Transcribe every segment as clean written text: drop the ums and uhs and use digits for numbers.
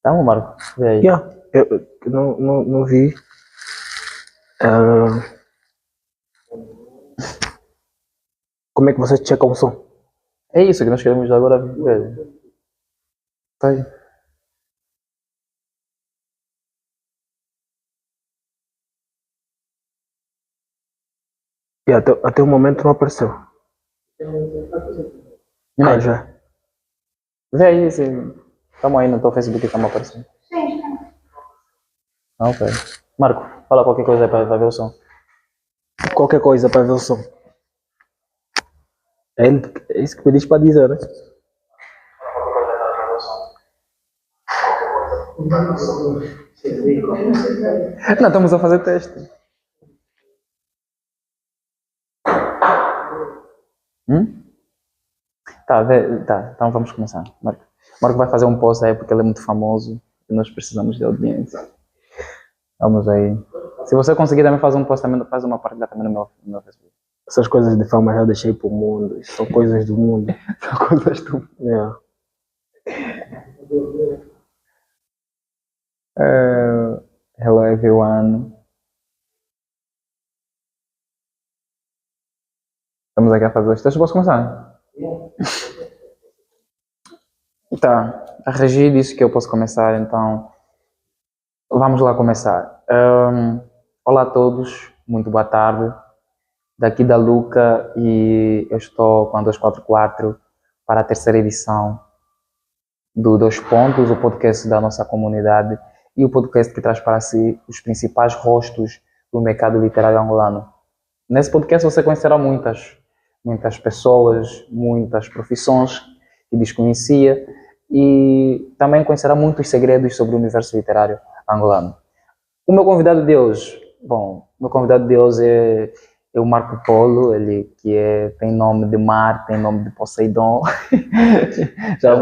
Tá bom, Marco. Vê aí. Eu não vi. Ah, como é que você checa o som? É isso que nós queremos agora ver. Tá aí. Até o momento não apareceu. Menino, Já. vê aí se. Tamo aí no teu Facebook, estamos aparecendo. Ah, ok. Marco, fala qualquer coisa aí para ver o som. Qualquer coisa para ver o som. É isso que pediste para dizer, né? Não, estamos a fazer teste. Tá, então vamos começar. Marco vai fazer um post aí porque ele é muito famoso e nós precisamos de audiência. Vamos aí. Se você conseguir também fazer um post, também faz uma partilha também no meu Facebook. Essas coisas de fama já deixei para o mundo. Isso são coisas do mundo. São coisas do... Hello everyone. Estamos aqui a fazer os testes. Posso começar? Tá. A Regi disse que eu posso começar, então vamos lá começar. Olá a todos, muito boa tarde. Daqui da Luca e eu estou com a 244 para a terceira edição do Dois Pontos, o podcast da nossa comunidade e o podcast que traz para si os principais rostos do mercado literário angolano. Nesse podcast você conhecerá muitas pessoas, muitas profissões que desconhecia e também conhecerá muitos segredos sobre o universo literário angolano. O meu convidado de hoje, é o Marco Polo, ele que tem nome de mar, tem nome de Poseidon. já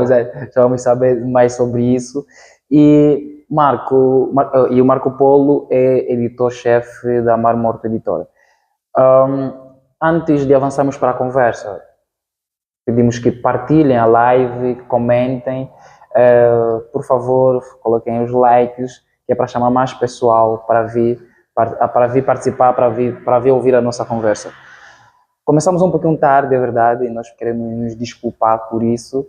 vamos saber mais sobre isso. E o Marco Polo é editor-chefe da Mar Morto Editora. Antes de avançarmos para a conversa, pedimos que partilhem a live, comentem, por favor, coloquem os likes, que é para chamar mais pessoal para vir participar, para vir ouvir a nossa conversa. Começamos um pouquinho tarde, é verdade, e nós queremos nos desculpar por isso.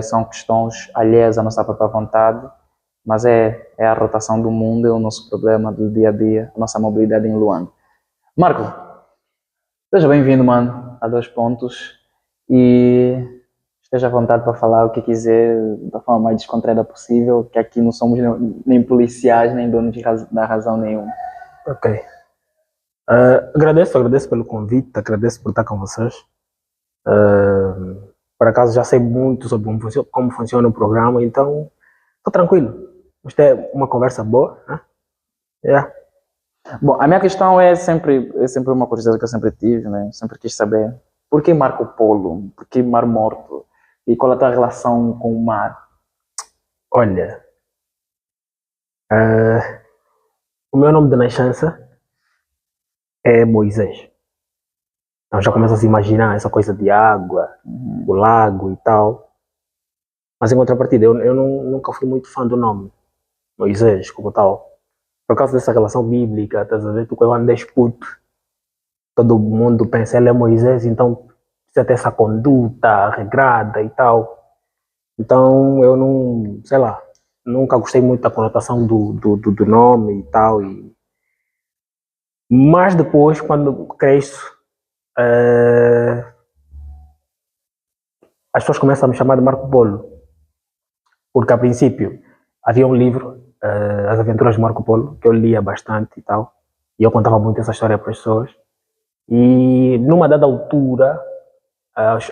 São questões alheias à nossa própria vontade, mas é a rotação do mundo, é o nosso problema do dia a dia, a nossa mobilidade em Luanda. Marco, seja bem-vindo, mano, a Dois Pontos, e esteja à vontade para falar o que quiser da forma mais descontraída possível, que aqui não somos nem policiais, nem donos da razão nenhuma. Ok. Agradeço pelo convite, agradeço por estar com vocês. Por acaso já sei muito sobre como funciona o programa, então estou tranquilo. Vamos ter uma conversa boa, né? Bom, a minha questão é sempre uma curiosidade que eu sempre tive, né? Sempre quis saber por que Marco Polo, por que Mar Morto e qual é a tua relação com o mar? Olha, o meu nome de nascença é Moisés. Então já começa a se imaginar essa coisa de água, o lago e tal. Mas em contrapartida, eu nunca fui muito fã do nome Moisés como tal. Por causa dessa relação bíblica, estás a ver? Tu quando és puto, todo mundo pensa ele é Moisés, então precisa ter essa conduta regrada e tal. Então eu não, sei lá, nunca gostei muito da conotação do nome e tal. Mas depois, quando cresço, as pessoas começam a me chamar de Marco Polo. Porque a princípio havia um livro, As Aventuras de Marco Polo, que eu lia bastante e tal. E eu contava muito essa história para as pessoas. E numa dada altura,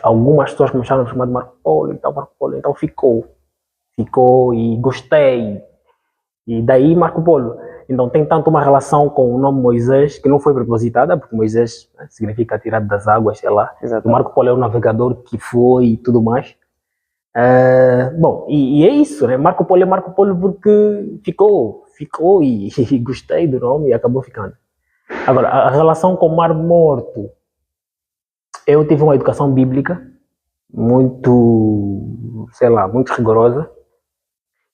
algumas pessoas começaram a me chamar de Marco Polo e tal, Marco Polo. Então ficou e gostei. E daí Marco Polo. Então tem tanto uma relação com o nome Moisés, que não foi propositada, porque Moisés, né, significa tirado das águas, sei lá. O Marco Polo é o navegador que foi e tudo mais. Bom, e é isso, né? Marco Polo porque ficou e gostei do nome e acabou ficando. Agora, a relação com o Mar Morto, eu tive uma educação bíblica muito, sei lá, muito rigorosa.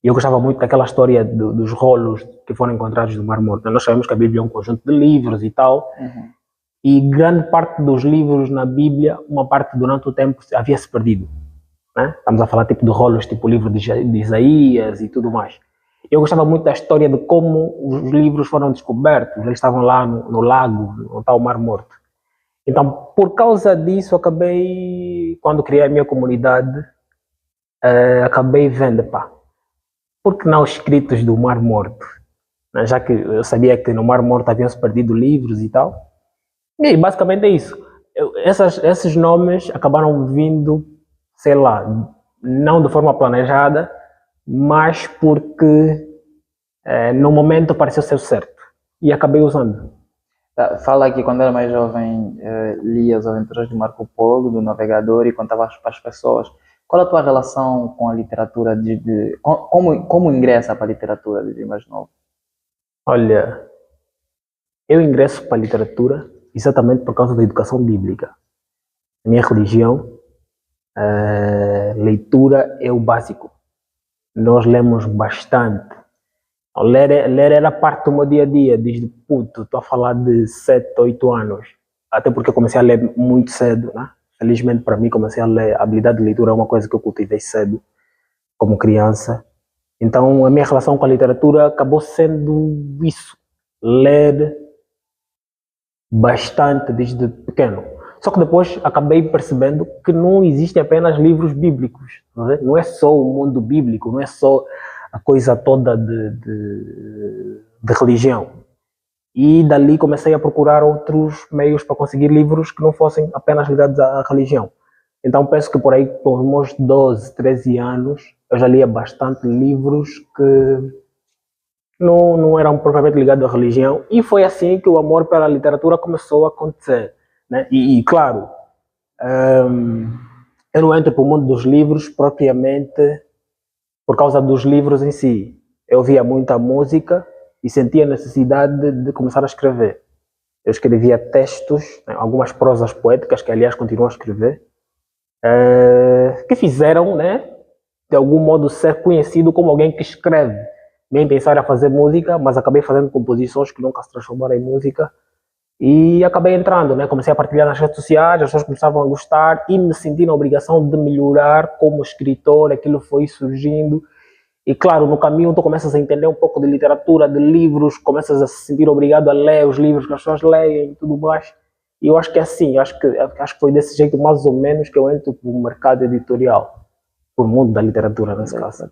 E eu gostava muito daquela história dos rolos que foram encontrados no Mar Morto. Nós sabemos que a Bíblia é um conjunto de livros e tal, e grande parte dos livros na Bíblia, uma parte durante o tempo havia se perdido. Né? Estamos a falar tipo de rolos, tipo o livro de Isaías e tudo mais. Eu gostava muito da história de como os livros foram descobertos. Eles estavam lá no lago, no tal Mar Morto. Então, por causa disso, acabei, quando criei a minha comunidade, acabei vendo, pá, por que não os escritos do Mar Morto? Né? Já que eu sabia que no Mar Morto haviam-se perdido livros e tal. E basicamente é isso. Esses nomes acabaram vindo, sei lá, não de forma planejada, mas porque no momento pareceu ser certo. E acabei usando. Fala que quando era mais jovem lia as aventuras de Marco Polo, do navegador, e contava para as pessoas. Qual a tua relação com a literatura? Como ingressa para a literatura de mais novo? Olha, eu ingresso para a literatura exatamente por causa da educação bíblica. Na minha religião, leitura é o básico. Nós lemos bastante. Ler era parte do meu dia a dia, desde puto. Estou a falar de 7, 8 anos. Até porque eu comecei a ler muito cedo, né? Felizmente para mim, comecei a ler. A habilidade de leitura é uma coisa que eu cultivei cedo, como criança. Então, a minha relação com a literatura acabou sendo isso. Ler bastante desde pequeno. Só que depois acabei percebendo que não existem apenas livros bíblicos. Não é só o mundo bíblico, não é só a coisa toda de religião. E dali comecei a procurar outros meios para conseguir livros que não fossem apenas ligados à religião. Então penso que por aí, com os meus 12, 13 anos, eu já lia bastante livros que não eram propriamente ligados à religião, e foi assim que o amor pela literatura começou a acontecer. Né? E claro, eu não entro para o mundo dos livros propriamente por causa dos livros em si. Eu ouvia muita música e sentia a necessidade de começar a escrever. Eu escrevia textos, né, algumas prosas poéticas, que aliás continuo a escrever, que fizeram, né, de algum modo, ser conhecido como alguém que escreve. Minha intenção era fazer música, mas acabei fazendo composições que nunca se transformaram em música. E acabei entrando, né? Comecei a partilhar nas redes sociais, as pessoas começavam a gostar e me senti na obrigação de melhorar como escritor, aquilo foi surgindo. E claro, no caminho tu começas a entender um pouco de literatura, de livros, começas a se sentir obrigado a ler os livros que as pessoas leem e tudo mais. E eu acho que é assim, acho que foi desse jeito mais ou menos que eu entro para o mercado editorial, para o mundo da literatura nesse caso.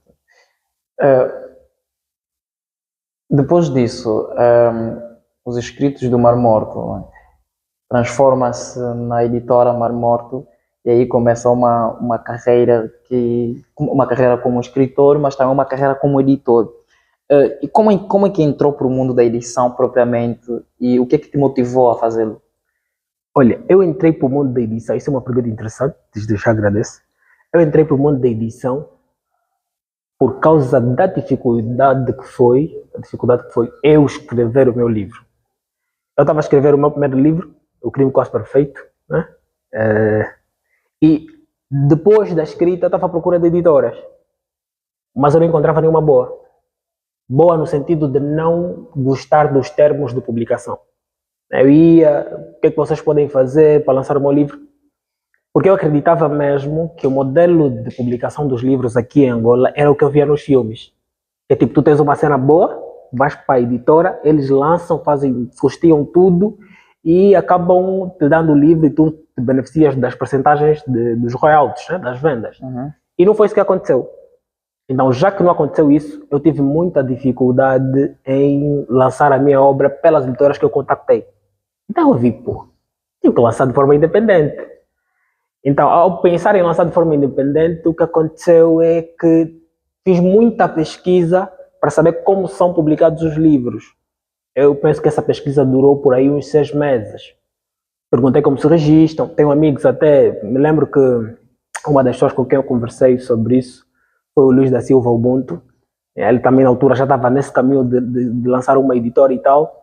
Depois disso, os escritos do Mar Morto transforma-se na editora Mar Morto, e aí começa uma carreira como escritor, mas também uma carreira como editor. E como é que entrou para o mundo da edição propriamente, e o que é que te motivou a fazê-lo? Olha, eu entrei para o mundo da edição, isso é uma pergunta interessante, desde já agradeço. Eu entrei para o mundo da edição por causa da dificuldade que foi eu escrever o meu livro. Eu estava a escrever o meu primeiro livro, O Crime Quase Perfeito, né? E depois da escrita eu estava à procura de editoras, mas eu não encontrava nenhuma boa. Boa no sentido de não gostar dos termos de publicação. Eu ia, o que é que vocês podem fazer para lançar o meu livro? Porque eu acreditava mesmo que o modelo de publicação dos livros aqui em Angola era o que eu via nos filmes. É tipo, tu tens uma cena boa, vais para a editora, eles lançam, custiam tudo e acabam te dando o livro e tu te beneficias das percentagens dos royalties, né, das vendas. Uhum. E não foi isso que aconteceu. Então, já que não aconteceu isso, eu tive muita dificuldade em lançar a minha obra pelas editoras que eu contactei. Então eu vi, tenho que lançar de forma independente. Então, ao pensar em lançar de forma independente, o que aconteceu é que fiz muita pesquisa para saber como são publicados os livros. Eu penso que essa pesquisa durou por aí uns 6 meses. Perguntei como se registram, tenho amigos até, me lembro que uma das pessoas com quem eu conversei sobre isso foi o Luís da Silva Ubuntu. Ele também na altura já estava nesse caminho de lançar uma editora e tal.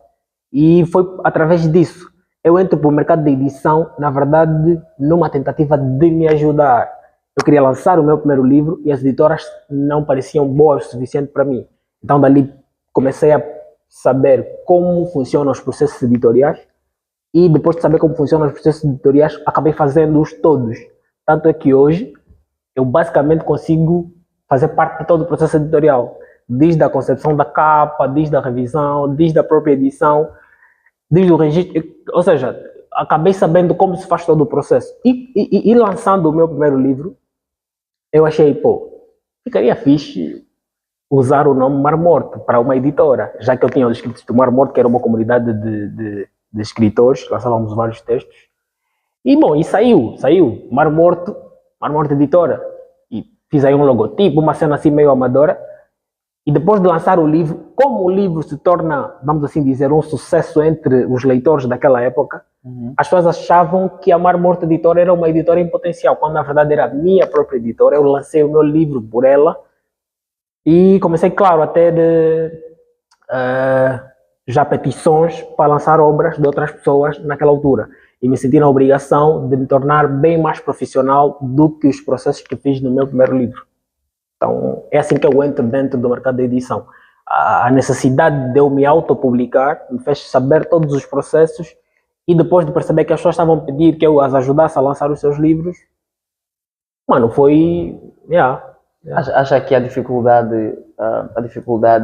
E foi através disso. Eu entro para o mercado de edição, na verdade, numa tentativa de me ajudar. Eu queria lançar o meu primeiro livro e as editoras não pareciam boas o suficiente para mim. Então, dali comecei a saber como funcionam os processos editoriais e depois de saber como funcionam os processos editoriais, acabei fazendo-os todos. Tanto é que hoje eu basicamente consigo fazer parte de todo o processo editorial, desde a concepção da capa, desde a revisão, desde a própria edição, desde o registro, ou seja, acabei sabendo como se faz todo o processo. E lançando o meu primeiro livro, eu achei, pô, ficaria fixe usar o nome Mar Morto para uma editora, já que eu tinha os escritos do Mar Morto, que era uma comunidade de escritores, lançávamos vários textos. E bom, e saiu, Mar Morto Editora. E fiz aí um logotipo, uma cena assim meio amadora. E depois de lançar o livro, como o livro se torna, vamos assim dizer, um sucesso entre os leitores daquela época, as pessoas achavam que a Mar Morto Editora era uma editora em potencial, quando na verdade era a minha própria editora. Eu lancei o meu livro por ela e comecei, claro, até de já petições para lançar obras de outras pessoas naquela altura. E me senti na obrigação de me tornar bem mais profissional do que os processos que fiz no meu primeiro livro. Então, é assim que eu entro dentro do mercado da edição. A necessidade de eu me autopublicar me fez saber todos os processos e depois de perceber que as pessoas estavam a pedir que eu as ajudasse a lançar os seus livros, mano, foi... Acha que a dificuldade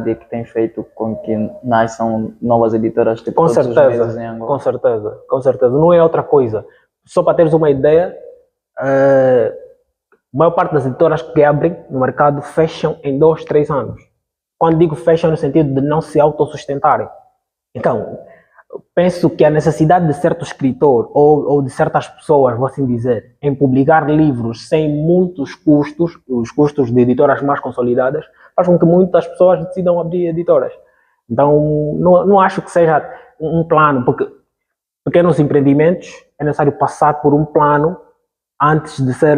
é que tem feito com que nasçam novas editoras tipo, Com todos os certeza, meses em Angola? com certeza. Não é outra coisa. Só para teres uma ideia, a maior parte das editoras que abrem no mercado fecham em 2, 3 anos. Quando digo fecham no sentido de não se autossustentarem. Então, penso que a necessidade de certo escritor ou de certas pessoas, vou assim dizer, em publicar livros sem muitos custos, os custos de editoras mais consolidadas, faz com que muitas pessoas decidam abrir editoras. Então, não acho que seja um plano, porque pequenos empreendimentos é necessário passar por um plano antes de ser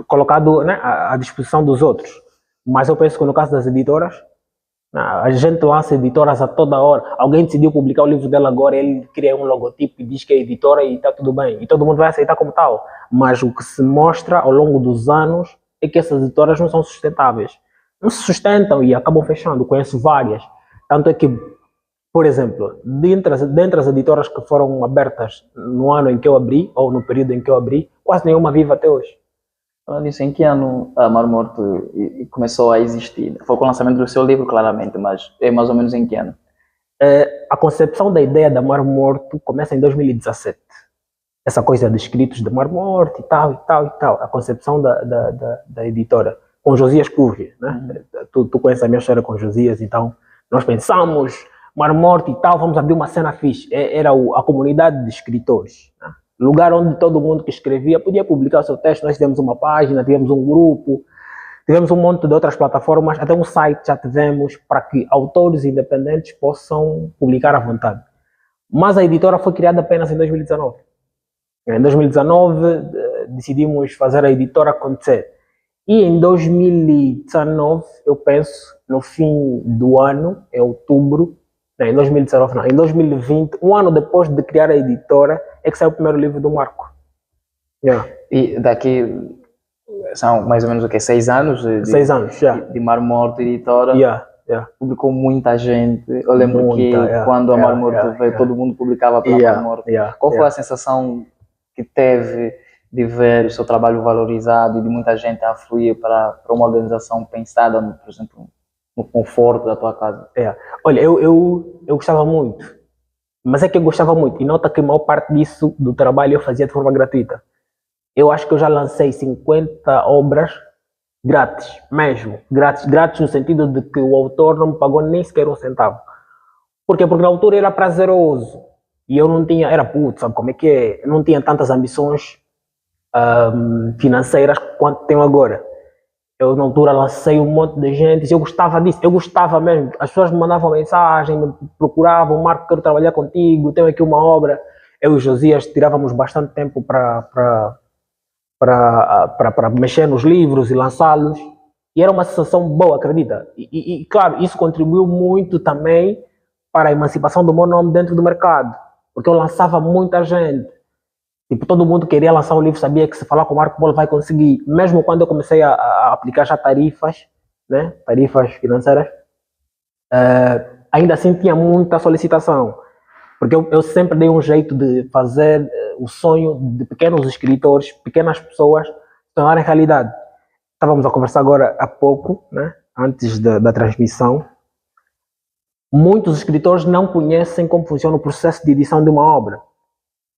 colocado, né, à disposição dos outros. Mas eu penso que no caso das editoras, a gente lança editoras a toda hora. Alguém decidiu publicar o livro dela agora, ele cria um logotipo e diz que é editora e está tudo bem. E todo mundo vai aceitar como tal. Mas o que se mostra ao longo dos anos é que essas editoras não são sustentáveis. Não se sustentam e acabam fechando. Conheço várias. Tanto é que, por exemplo, dentre as editoras que foram abertas no ano em que eu abri, ou no período em que eu abri, quase nenhuma vive até hoje. Falando nisso, em que ano a Mar Morto começou a existir? Foi com o lançamento do seu livro, claramente, mas é mais ou menos em que ano? A concepção da ideia da Mar Morto começa em 2017. Essa coisa de escritos de Mar Morto e tal, e tal, e tal. A concepção da editora, com Josias Curria, né? Tu conheces a minha história com Josias, então nós pensamos, Mar Morto e tal, vamos abrir uma cena fixe. Era a comunidade de escritores, né? Lugar onde todo mundo que escrevia podia publicar o seu texto. Nós tivemos uma página, tivemos um grupo, tivemos um monte de outras plataformas, até um site já tivemos para que autores independentes possam publicar à vontade. Mas a editora foi criada apenas em 2019. Em 2019 decidimos fazer a editora acontecer. E em 2019, eu penso, no fim do ano, em outubro, não, em 2019 não, em 2020, um ano depois de criar a editora, é que saiu o primeiro livro do Marco. E daqui são mais ou menos o quê? 6 anos? 6 anos, já. De Mar Morto, editora. Publicou muita gente. Eu lembro que quando a Mar Morto veio, todo mundo publicava pela Mar Morto. Qual foi a sensação que teve de ver o seu trabalho valorizado e de muita gente a fluir para uma organização pensada, por exemplo, no conforto da tua casa? Olha, eu gostava muito, mas é que eu gostava muito, e nota que a maior parte disso, do trabalho, eu fazia de forma gratuita. Eu acho que eu já lancei 50 obras grátis, mesmo, grátis no sentido de que o autor não me pagou nem sequer um centavo. Por quê? Porque na altura era prazeroso, e eu não tinha, era puto, sabe como é que é? Eu não tinha tantas ambições financeiras quanto tenho agora. Eu na altura lancei um monte de gente, eu gostava disso, eu gostava mesmo. As pessoas me mandavam mensagem, me procuravam, Marco, quero trabalhar contigo, tenho aqui uma obra. Eu e o Josias tirávamos bastante tempo para mexer nos livros e lançá-los. E era uma sensação boa, acredita? E claro, isso contribuiu muito também para a emancipação do meu nome dentro do mercado, porque eu lançava muita gente. Tipo, todo mundo queria lançar um livro, sabia que se falar com o Marco Polo vai conseguir. Mesmo quando eu comecei a aplicar já tarifas, né? Tarifas financeiras, ainda assim tinha muita solicitação. Porque eu sempre dei um jeito de fazer o sonho de pequenos escritores, pequenas pessoas, se tornarem realidade. Estávamos a conversar agora há pouco, né? Antes da transmissão. Muitos escritores não conhecem como funciona o processo de edição de uma obra.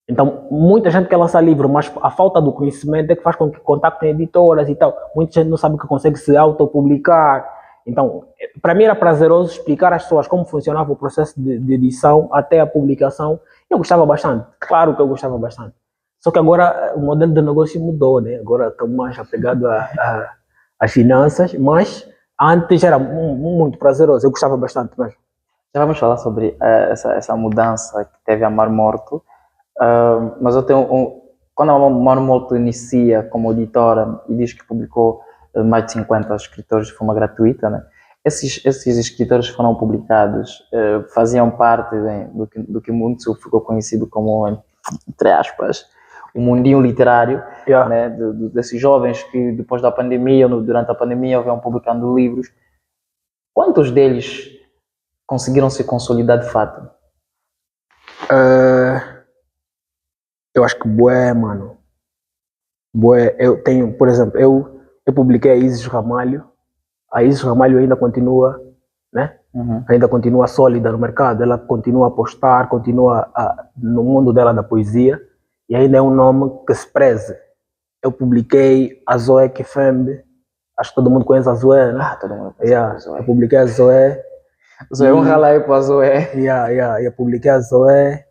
Então, muita gente quer lançar livro, mas a falta do conhecimento é que faz com que contactem editoras e tal. Muita gente não sabe que consegue se autopublicar. Então, para mim era prazeroso explicar às pessoas como funcionava o processo de edição até a publicação. Eu gostava bastante, claro que eu gostava bastante. Só que agora o modelo de negócio mudou, né? Agora estou mais apegado às finanças, mas antes era muito prazeroso, eu gostava bastante mesmo. Já vamos falar sobre essa mudança que teve a Mar Morto. Mas eu tenho quando a Mar Morto inicia como editora e diz que publicou mais de 50 escritores de forma gratuita, né? Esses escritores foram publicados, faziam parte do que muito ficou conhecido como, entre aspas, o mundinho literário, né? Desses jovens que depois da pandemia, ou durante a pandemia, vêm publicando livros. Quantos deles conseguiram se consolidar de fato? Eu acho que bué, mano. Bué, eu tenho, por exemplo, eu publiquei a Isis Ramalho. A Isis Ramalho ainda continua, né? Uhum. Ainda continua sólida no mercado. Ela continua a postar, continua no mundo dela da poesia. E ainda é um nome que se preze. Eu publiquei a Zoé Kifembe. Acho que todo mundo conhece a Zoé, né? Todo mundo conhece a Zoé. Eu publiquei a Zoé. Zoé, um ralaio para a Zoé. Eu publiquei a Zoé.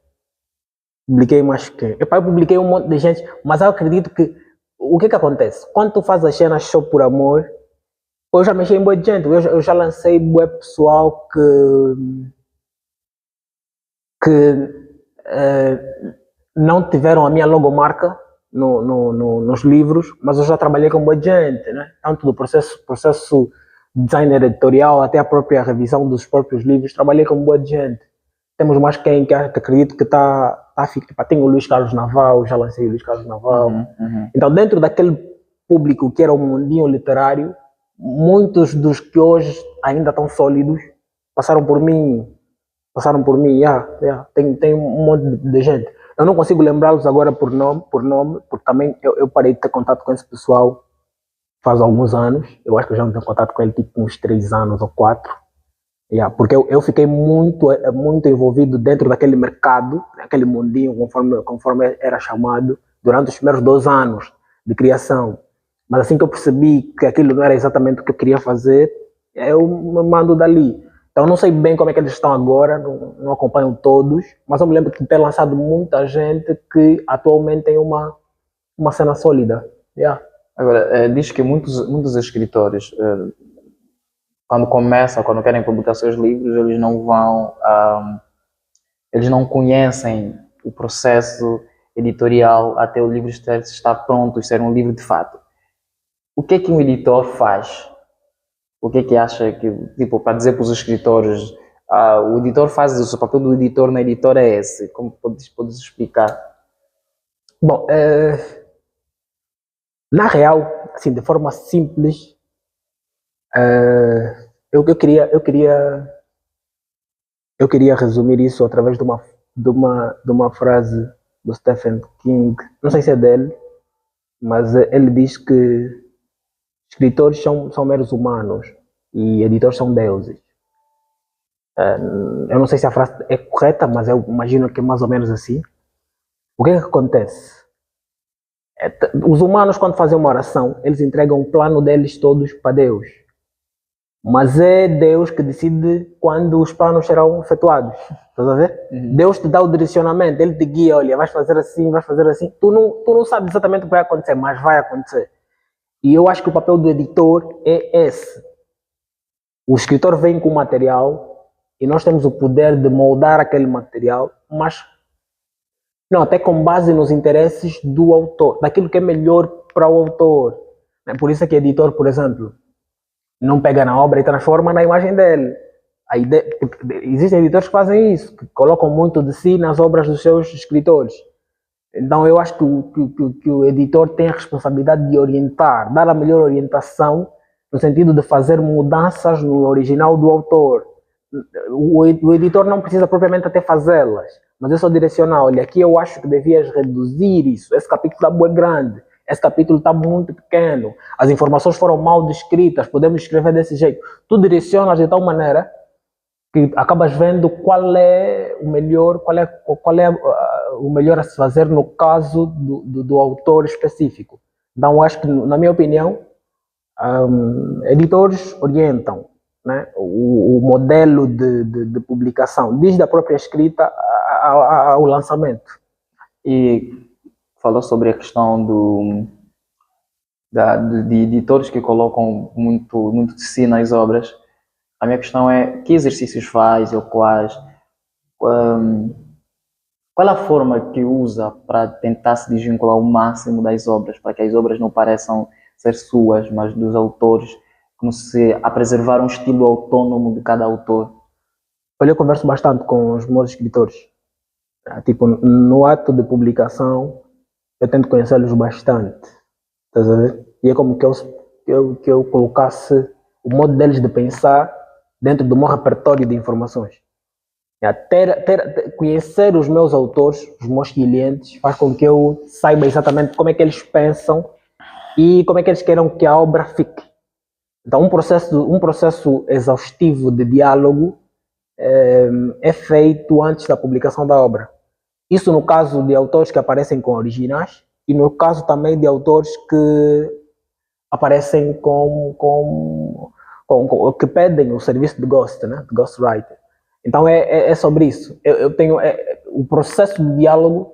Publiquei mais que. Eu publiquei um monte de gente, mas eu acredito que o que acontece? Quando tu fazes as cenas só por amor, eu já mexi em boa gente, eu já lancei boa pessoal que não tiveram a minha logomarca nos livros, mas eu já trabalhei com boa gente, né? Tanto do processo design editorial até a própria revisão dos próprios livros, trabalhei com boa gente. Temos mais quem que acredito que está a ficar. Tem o Luís Carlos Naval, já lancei o Luís Carlos Naval. Uhum. Então, dentro daquele público que era o mundinho literário, muitos dos que hoje ainda estão sólidos passaram por mim. Tem um monte de gente. Eu não consigo lembrá-los agora por nome, porque também eu parei de ter contato com esse pessoal faz alguns anos. Eu acho que eu já não tenho contato com ele tipo uns 3 anos ou 4. Porque eu fiquei muito envolvido dentro daquele mercado, aquele mundinho, conforme era chamado, durante os primeiros 2 anos de criação. Mas assim que eu percebi que aquilo não era exatamente o que eu queria fazer, eu me mando dali. Então não sei bem como é que eles estão agora, não acompanho todos, mas eu me lembro de ter lançado muita gente que atualmente tem uma cena sólida. Agora, diz que muitos escritores, quando querem publicar seus livros, eles não conhecem o processo editorial até o livro estar pronto e ser um livro de fato. O que é que um editor faz? O que é que acha que, tipo, para dizer para os escritores, o editor faz isso, o papel do editor na editora é esse? Como podes explicar? Bom, na real, assim, de forma simples, eu queria resumir isso através de uma frase do Stephen King, não sei se é dele, mas ele diz que escritores são meros humanos e editores são deuses. Eu não sei se a frase é correta, mas eu imagino que é mais ou menos assim. O que é que acontece? Os humanos, quando fazem uma oração, eles entregam o plano deles todos para Deus. Mas é Deus que decide quando os planos serão efetuados. Estás a ver? Uhum. Deus te dá o direcionamento, Ele te guia, olha, vais fazer assim, vais fazer assim. Tu não sabes exatamente o que vai acontecer, mas vai acontecer. E eu acho que o papel do editor é esse. O escritor vem com o material e nós temos o poder de moldar aquele material, mas não, até com base nos interesses do autor, daquilo que é melhor para o autor. Por isso é que o editor, por exemplo, não pega na obra e transforma na imagem dele. Existem editores que fazem isso, que colocam muito de si nas obras dos seus escritores. Então eu acho que o editor tem a responsabilidade de orientar, dar a melhor orientação no sentido de fazer mudanças no original do autor. O editor não precisa propriamente até fazê-las, mas eu só direcionar, olha, aqui eu acho que devias reduzir isso, esse capítulo está muito grande, esse capítulo está muito pequeno, as informações foram mal descritas, podemos escrever desse jeito. Tu direcionas de tal maneira que acabas vendo qual é o melhor, o melhor a se fazer no caso do autor específico. Então, acho que, na minha opinião, editores orientam, né, o modelo de publicação, desde a própria escrita ao lançamento. E falou sobre a questão de editores que colocam muito de si nas obras. A minha questão é, que exercícios faz ou quais? Qual a forma que usa para tentar se desvincular o máximo das obras, para que as obras não pareçam ser suas, mas dos autores, como se a preservar um estilo autônomo de cada autor? Olha, eu converso bastante com os meus escritores. Tipo, no ato de publicação, eu tento conhecê-los bastante. Estás a ver? E é como que eu colocasse o modo deles de pensar dentro do meu repertório de informações. Conhecer os meus autores, os meus clientes, faz com que eu saiba exatamente como é que eles pensam e como é que eles queiram que a obra fique. Então, um processo exaustivo de diálogo é feito antes da publicação da obra. Isso no caso de autores que aparecem com originais e no caso também de autores que aparecem que pedem o serviço de ghost, né? De ghostwriter. Então é sobre isso. Eu tenho o processo de diálogo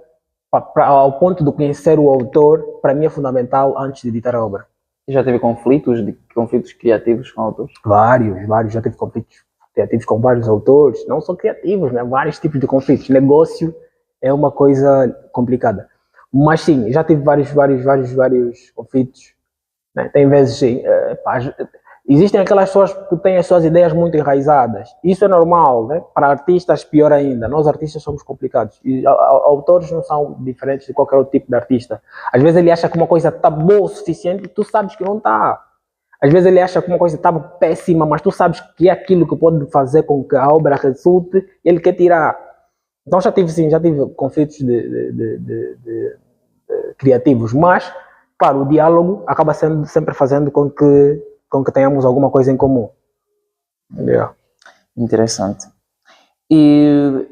ao ponto de conhecer o autor, para mim é fundamental antes de editar a obra. Já teve conflitos criativos com autores? Vários. Já tive conflitos criativos com vários autores, não só criativos, né? Vários tipos de conflitos. Negócio é uma coisa complicada. Mas sim, já tive vários conflitos. Né? Tem vezes, sim, existem aquelas pessoas que têm as suas ideias muito enraizadas. Isso é normal, né? Para artistas, pior ainda. Nós artistas somos complicados. E autores não são diferentes de qualquer outro tipo de artista. Às vezes ele acha que uma coisa está boa o suficiente e tu sabes que não está. Às vezes ele acha que uma coisa estava péssima, mas tu sabes que é aquilo que pode fazer com que a obra resulte e ele quer tirar. Então já tive conflitos criativos, mas, claro, o diálogo acaba sempre fazendo com que tenhamos alguma coisa em comum. Yeah. Interessante. E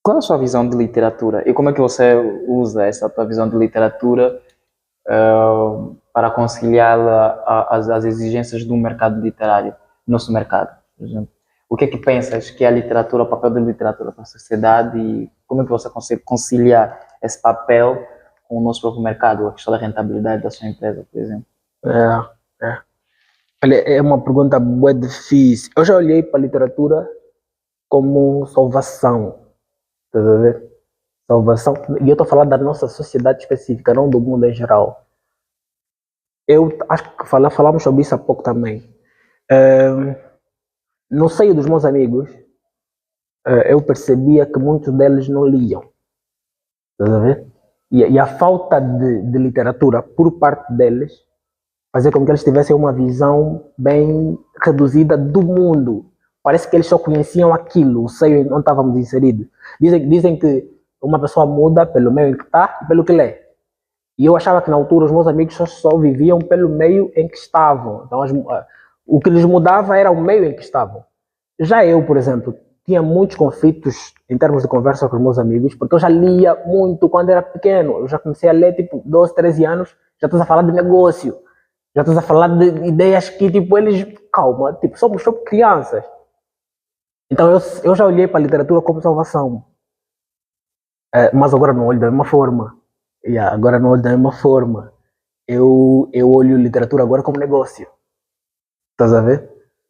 qual é a sua visão de literatura? E como é que você usa essa tua visão de literatura para conciliá-la às exigências do mercado literário, nosso mercado, por exemplo? O que é que pensas que é a literatura, o papel da literatura para a sociedade e como é que você consegue conciliar esse papel com o nosso próprio mercado, a questão da rentabilidade da sua empresa, por exemplo? Olha, é uma pergunta bem difícil. Eu já olhei para a literatura como salvação, estás a ver? Salvação, e eu estou a falar da nossa sociedade específica, não do mundo em geral. Eu acho que falamos sobre isso há pouco também. No seio dos meus amigos, eu percebia que muitos deles não liam. Estás a ver? E a falta de literatura por parte deles fazia com que eles tivessem uma visão bem reduzida do mundo. Parece que eles só conheciam aquilo, o seio onde estávamos inseridos. Dizem que uma pessoa muda pelo meio em que está e pelo que lê. E eu achava que na altura os meus amigos só viviam pelo meio em que estavam. Então o que lhes mudava era o meio em que estavam. Já eu, por exemplo, tinha muitos conflitos em termos de conversa com os meus amigos, porque eu já lia muito quando era pequeno. Eu já comecei a ler tipo 12, 13 anos, já estás a falar de negócio, já estás a falar de ideias que tipo eles, calma, tipo, somos só crianças. Então eu já olhei para a literatura como salvação. Mas agora não olho da mesma forma. Agora não olho da mesma forma. Eu olho literatura agora como negócio. Estás a ver?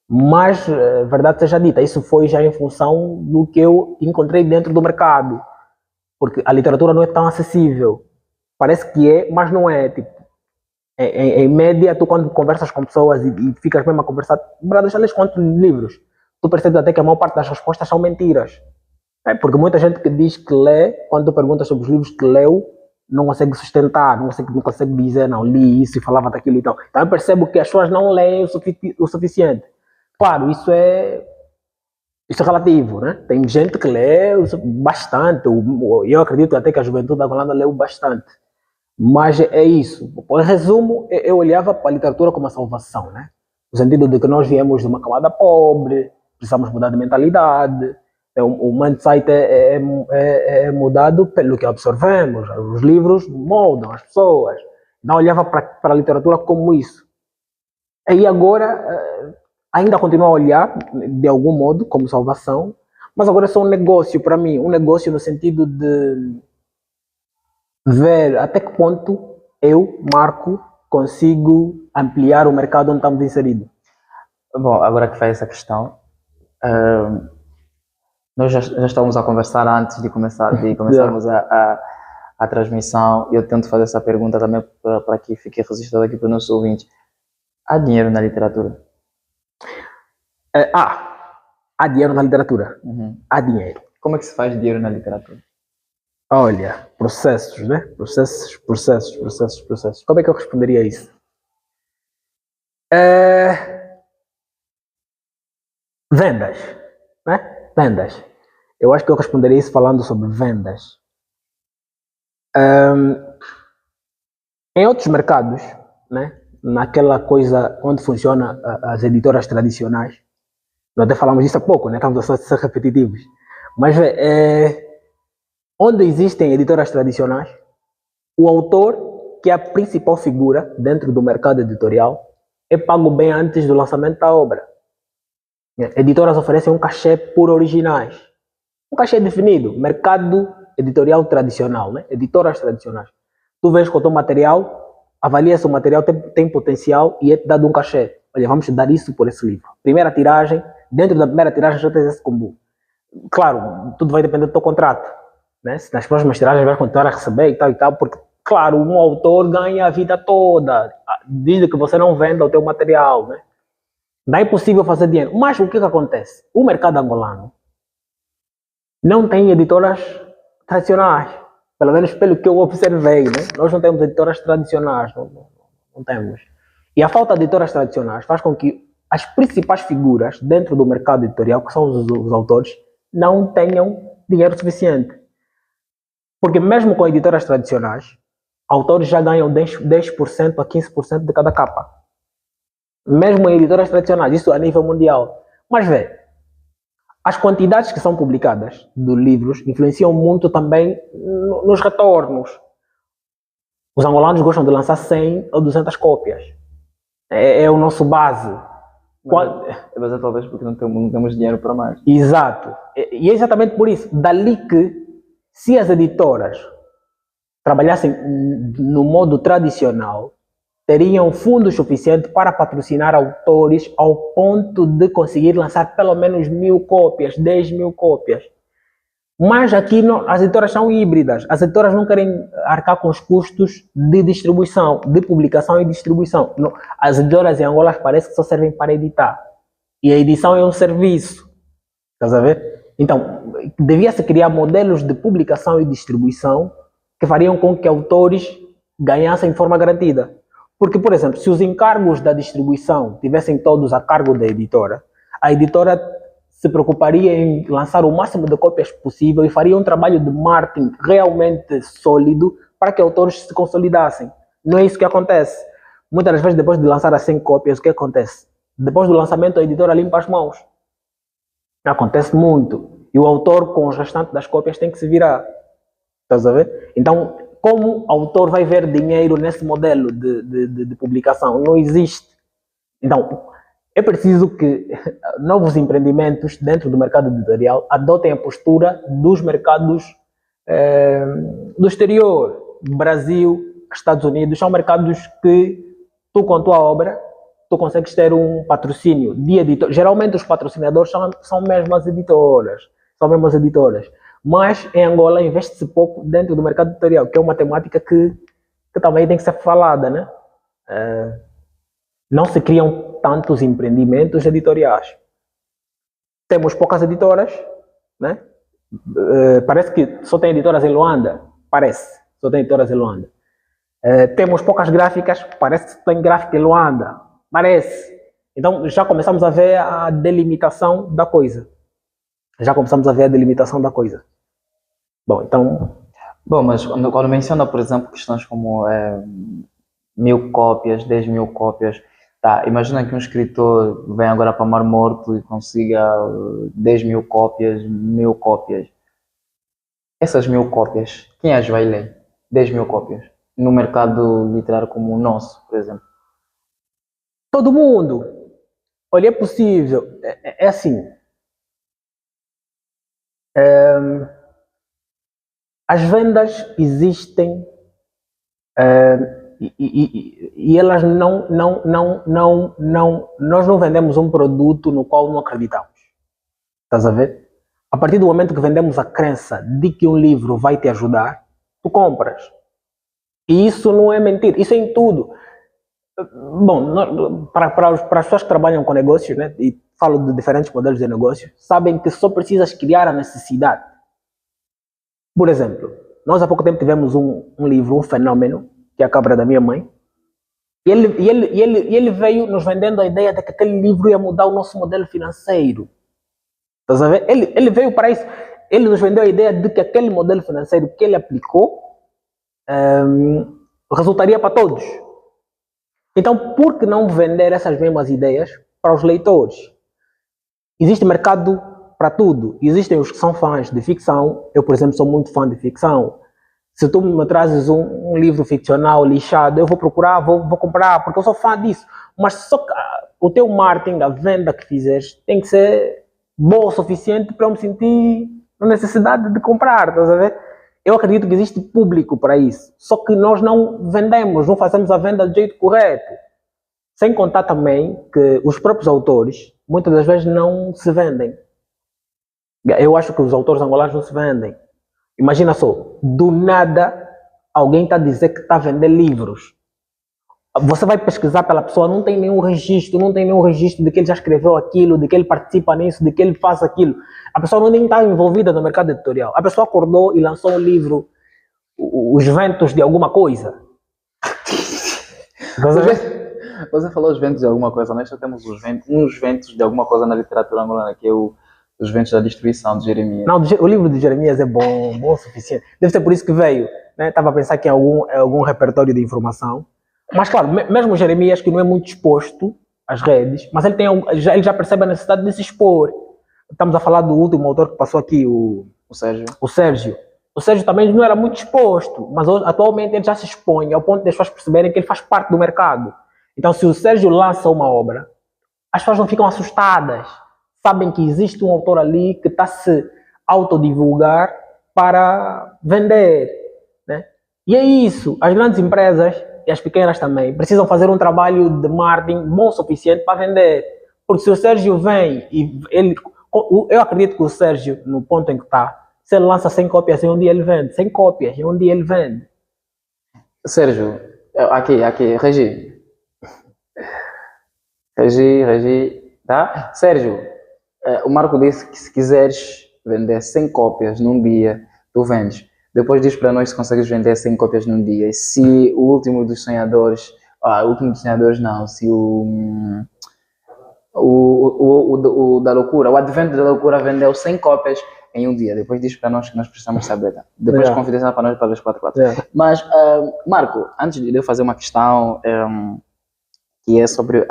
Mas, verdade seja dita, isso foi já em função do que eu encontrei dentro do mercado. Porque a literatura não é tão acessível. Parece que é, mas não é. Tipo, em média, tu quando conversas com pessoas e ficas mesmo a conversar, já lês quantos livros? Tu percebes até que a maior parte das respostas são mentiras. É porque muita gente que diz que lê, quando tu perguntas sobre os livros que leu, não consegue sustentar, não consegue dizer, não, li isso e falava daquilo e tal. Então eu percebo que as pessoas não leem o suficiente. Claro, isso é relativo, né? Tem gente que lê bastante, eu acredito até que a juventude angolana leu bastante. Mas é isso. Em resumo, eu olhava para a literatura como uma salvação, né? No sentido de que nós viemos de uma camada pobre, precisamos mudar de mentalidade, o mindset é mudado pelo que absorvemos, os livros moldam as pessoas. Não olhava para a literatura como isso. E agora, ainda continuo a olhar, de algum modo, como salvação, mas agora é só um negócio para mim, um negócio no sentido de ver até que ponto eu, Marco, consigo ampliar o mercado onde estamos inseridos. Bom, agora que faz essa questão, nós já estávamos a conversar antes de começarmos a transmissão. Eu tento fazer essa pergunta também para que fique registrado aqui para os nossos ouvintes. Há dinheiro na literatura? Há dinheiro na literatura. Há dinheiro. Como é que se faz dinheiro na literatura? Olha, processos, né? Processos. Como é que eu responderia a isso? Vendas, né? Vendas. Eu acho que eu responderia isso falando sobre vendas. Em outros mercados, né? Naquela coisa onde funciona as editoras tradicionais, nós até falamos disso há pouco, né? Estamos a ser repetitivos. Mas onde existem editoras tradicionais, o autor, que é a principal figura dentro do mercado editorial, é pago bem antes do lançamento da obra. Editoras oferecem um cachê por originais. Um cachê definido, mercado editorial tradicional, né? Editoras tradicionais. Tu vês com o teu material, avalia se o material tem potencial e é te dado um cachê. Olha, vamos te dar isso por esse livro. Primeira tiragem, dentro da primeira tiragem já tens esse combo. Claro, tudo vai depender do teu contrato, né? Se nas próximas tiragens vais continuar a receber e tal, porque, claro, um autor ganha a vida toda, desde que você não venda o teu material, né? Não é possível fazer dinheiro. Mas o que acontece? O mercado angolano não tem editoras tradicionais, pelo menos pelo que eu observei, né? Nós não temos editoras tradicionais, não temos. E a falta de editoras tradicionais faz com que as principais figuras dentro do mercado editorial, que são os autores, não tenham dinheiro suficiente. Porque mesmo com editoras tradicionais, autores já ganham 10% a 15% de cada capa. Mesmo em editoras tradicionais, isso a nível mundial. Mas vê, as quantidades que são publicadas de livros influenciam muito também nos retornos. Os angolanos gostam de lançar 100 ou 200 cópias. É o nosso base. Mas é talvez porque não temos dinheiro para mais. Exato. E é exatamente por isso. Dali que, se as editoras trabalhassem no modo tradicional, teriam fundos suficientes para patrocinar autores ao ponto de conseguir lançar pelo menos 1.000 cópias, 10.000 cópias. Mas aqui as editoras são híbridas. As editoras não querem arcar com os custos de distribuição, de publicação e distribuição. As editoras em Angola parece que só servem para editar. E a edição é um serviço. Estás a ver? Então, devia-se criar modelos de publicação e distribuição que fariam com que autores ganhassem de forma garantida. Porque, por exemplo, se os encargos da distribuição tivessem todos a cargo da editora, a editora se preocuparia em lançar o máximo de cópias possível e faria um trabalho de marketing realmente sólido para que autores se consolidassem. Não é isso que acontece. Muitas das vezes, depois de lançar as 100 cópias, o que acontece? Depois do lançamento, a editora limpa as mãos. Acontece muito. E o autor, com os restantes das cópias, tem que se virar. Estás a ver? Então, como o autor vai ver dinheiro nesse modelo de publicação? Não existe. Então, é preciso que novos empreendimentos dentro do mercado editorial adotem a postura dos mercados do exterior. Brasil, Estados Unidos, são mercados que tu, com a tua obra, tu consegues ter um patrocínio de editor. Geralmente os patrocinadores são mesmo as editoras. Mas em Angola investe-se pouco dentro do mercado editorial, que é uma temática que também tem que ser falada, né? Não se criam tantos empreendimentos editoriais. Temos poucas editoras, né? Parece que só tem editoras em Luanda. Parece, só tem editoras em Luanda. Temos poucas gráficas, parece que tem gráfica em Luanda. Parece. Então já começamos a ver a delimitação da coisa. Bom, então... Bom, mas quando menciona, por exemplo, questões como 1000 cópias, 10.000 cópias, tá, imagina que um escritor vem agora para Mar Morto e consiga 10.000 cópias, 1.000 cópias. Essas 1.000 cópias, quem as vai ler? 10.000 cópias. No mercado literário como o nosso, por exemplo. Todo mundo. Olha, é possível. É assim. As vendas existem e elas nós não vendemos um produto no qual não acreditamos. Estás a ver? A partir do momento que vendemos a crença de que um livro vai te ajudar, tu compras. E isso não é mentira, isso é em tudo. Bom, para as pessoas que trabalham com negócios, né, e falo de diferentes modelos de negócio, sabem que só precisas criar a necessidade. Por exemplo, nós há pouco tempo tivemos um livro, um fenômeno, que é A Cabra da Minha Mãe, e ele veio nos vendendo a ideia de que aquele livro ia mudar o nosso modelo financeiro. Estás a ver? Ele veio para isso. Ele nos vendeu a ideia de que aquele modelo financeiro que ele aplicou resultaria para todos. Então, por que não vender essas mesmas ideias para os leitores? Existe mercado para tudo. Existem os que são fãs de ficção. Eu, por exemplo, sou muito fã de ficção. Se tu me trazes um livro ficcional lixado, eu vou procurar, vou comprar, porque eu sou fã disso. Mas só que o teu marketing, a venda que fizeres, tem que ser boa o suficiente para eu me sentir na necessidade de comprar, estás a ver? Eu acredito que existe público para isso. Só que nós não vendemos, não fazemos a venda do jeito correto. Sem contar também que os próprios autores, muitas das vezes, não se vendem. Eu acho que os autores angolanos não se vendem. Imagina só, do nada, alguém está a dizer que está a vender livros. Você vai pesquisar pela pessoa, não tem nenhum registro de que ele já escreveu aquilo, de que ele participa nisso, de que ele faz aquilo. A pessoa não nem está envolvida no mercado editorial. A pessoa acordou e lançou um livro, Os Ventos de Alguma Coisa. Você falou os ventos de alguma coisa, nós só temos uns ventos de alguma coisa na literatura angolana, que é os ventos da destruição de Jeremias. Não, o livro de Jeremias é bom o suficiente. Deve ser por isso que veio. Né? Estava a pensar que é algum repertório de informação. Mas claro, mesmo o Jeremias, que não é muito exposto às redes, mas ele já percebe a necessidade de se expor. Estamos a falar do último autor que passou aqui, o Sérgio. O Sérgio também não era muito exposto, mas atualmente ele já se expõe ao ponto de as pessoas perceberem que ele faz parte do mercado. Então, se o Sérgio lança uma obra, as pessoas não ficam assustadas. Sabem que existe um autor ali que está a se autodivulgar para vender. Né? E é isso. As grandes empresas e as pequenas também precisam fazer um trabalho de marketing bom o suficiente para vender. Porque se o Sérgio vem e eu acredito que o Sérgio, no ponto em que está, se ele lança 100 cópias em um dia ele vende. 100 cópias em um dia ele vende. Sérgio, aqui, Regi, tá? Sérgio, o Marco disse que se quiseres vender 100 cópias num dia, tu vendes. Depois diz para nós se consegues vender 100 cópias num dia. E se o último dos sonhadores, não, se o da loucura, o advento da loucura vendeu 100 cópias em um dia. Depois diz para nós que nós precisamos saber. Tá? Depois confidencial para nós para os 4. Mas, Marco, antes de eu fazer uma questão, que é sobre,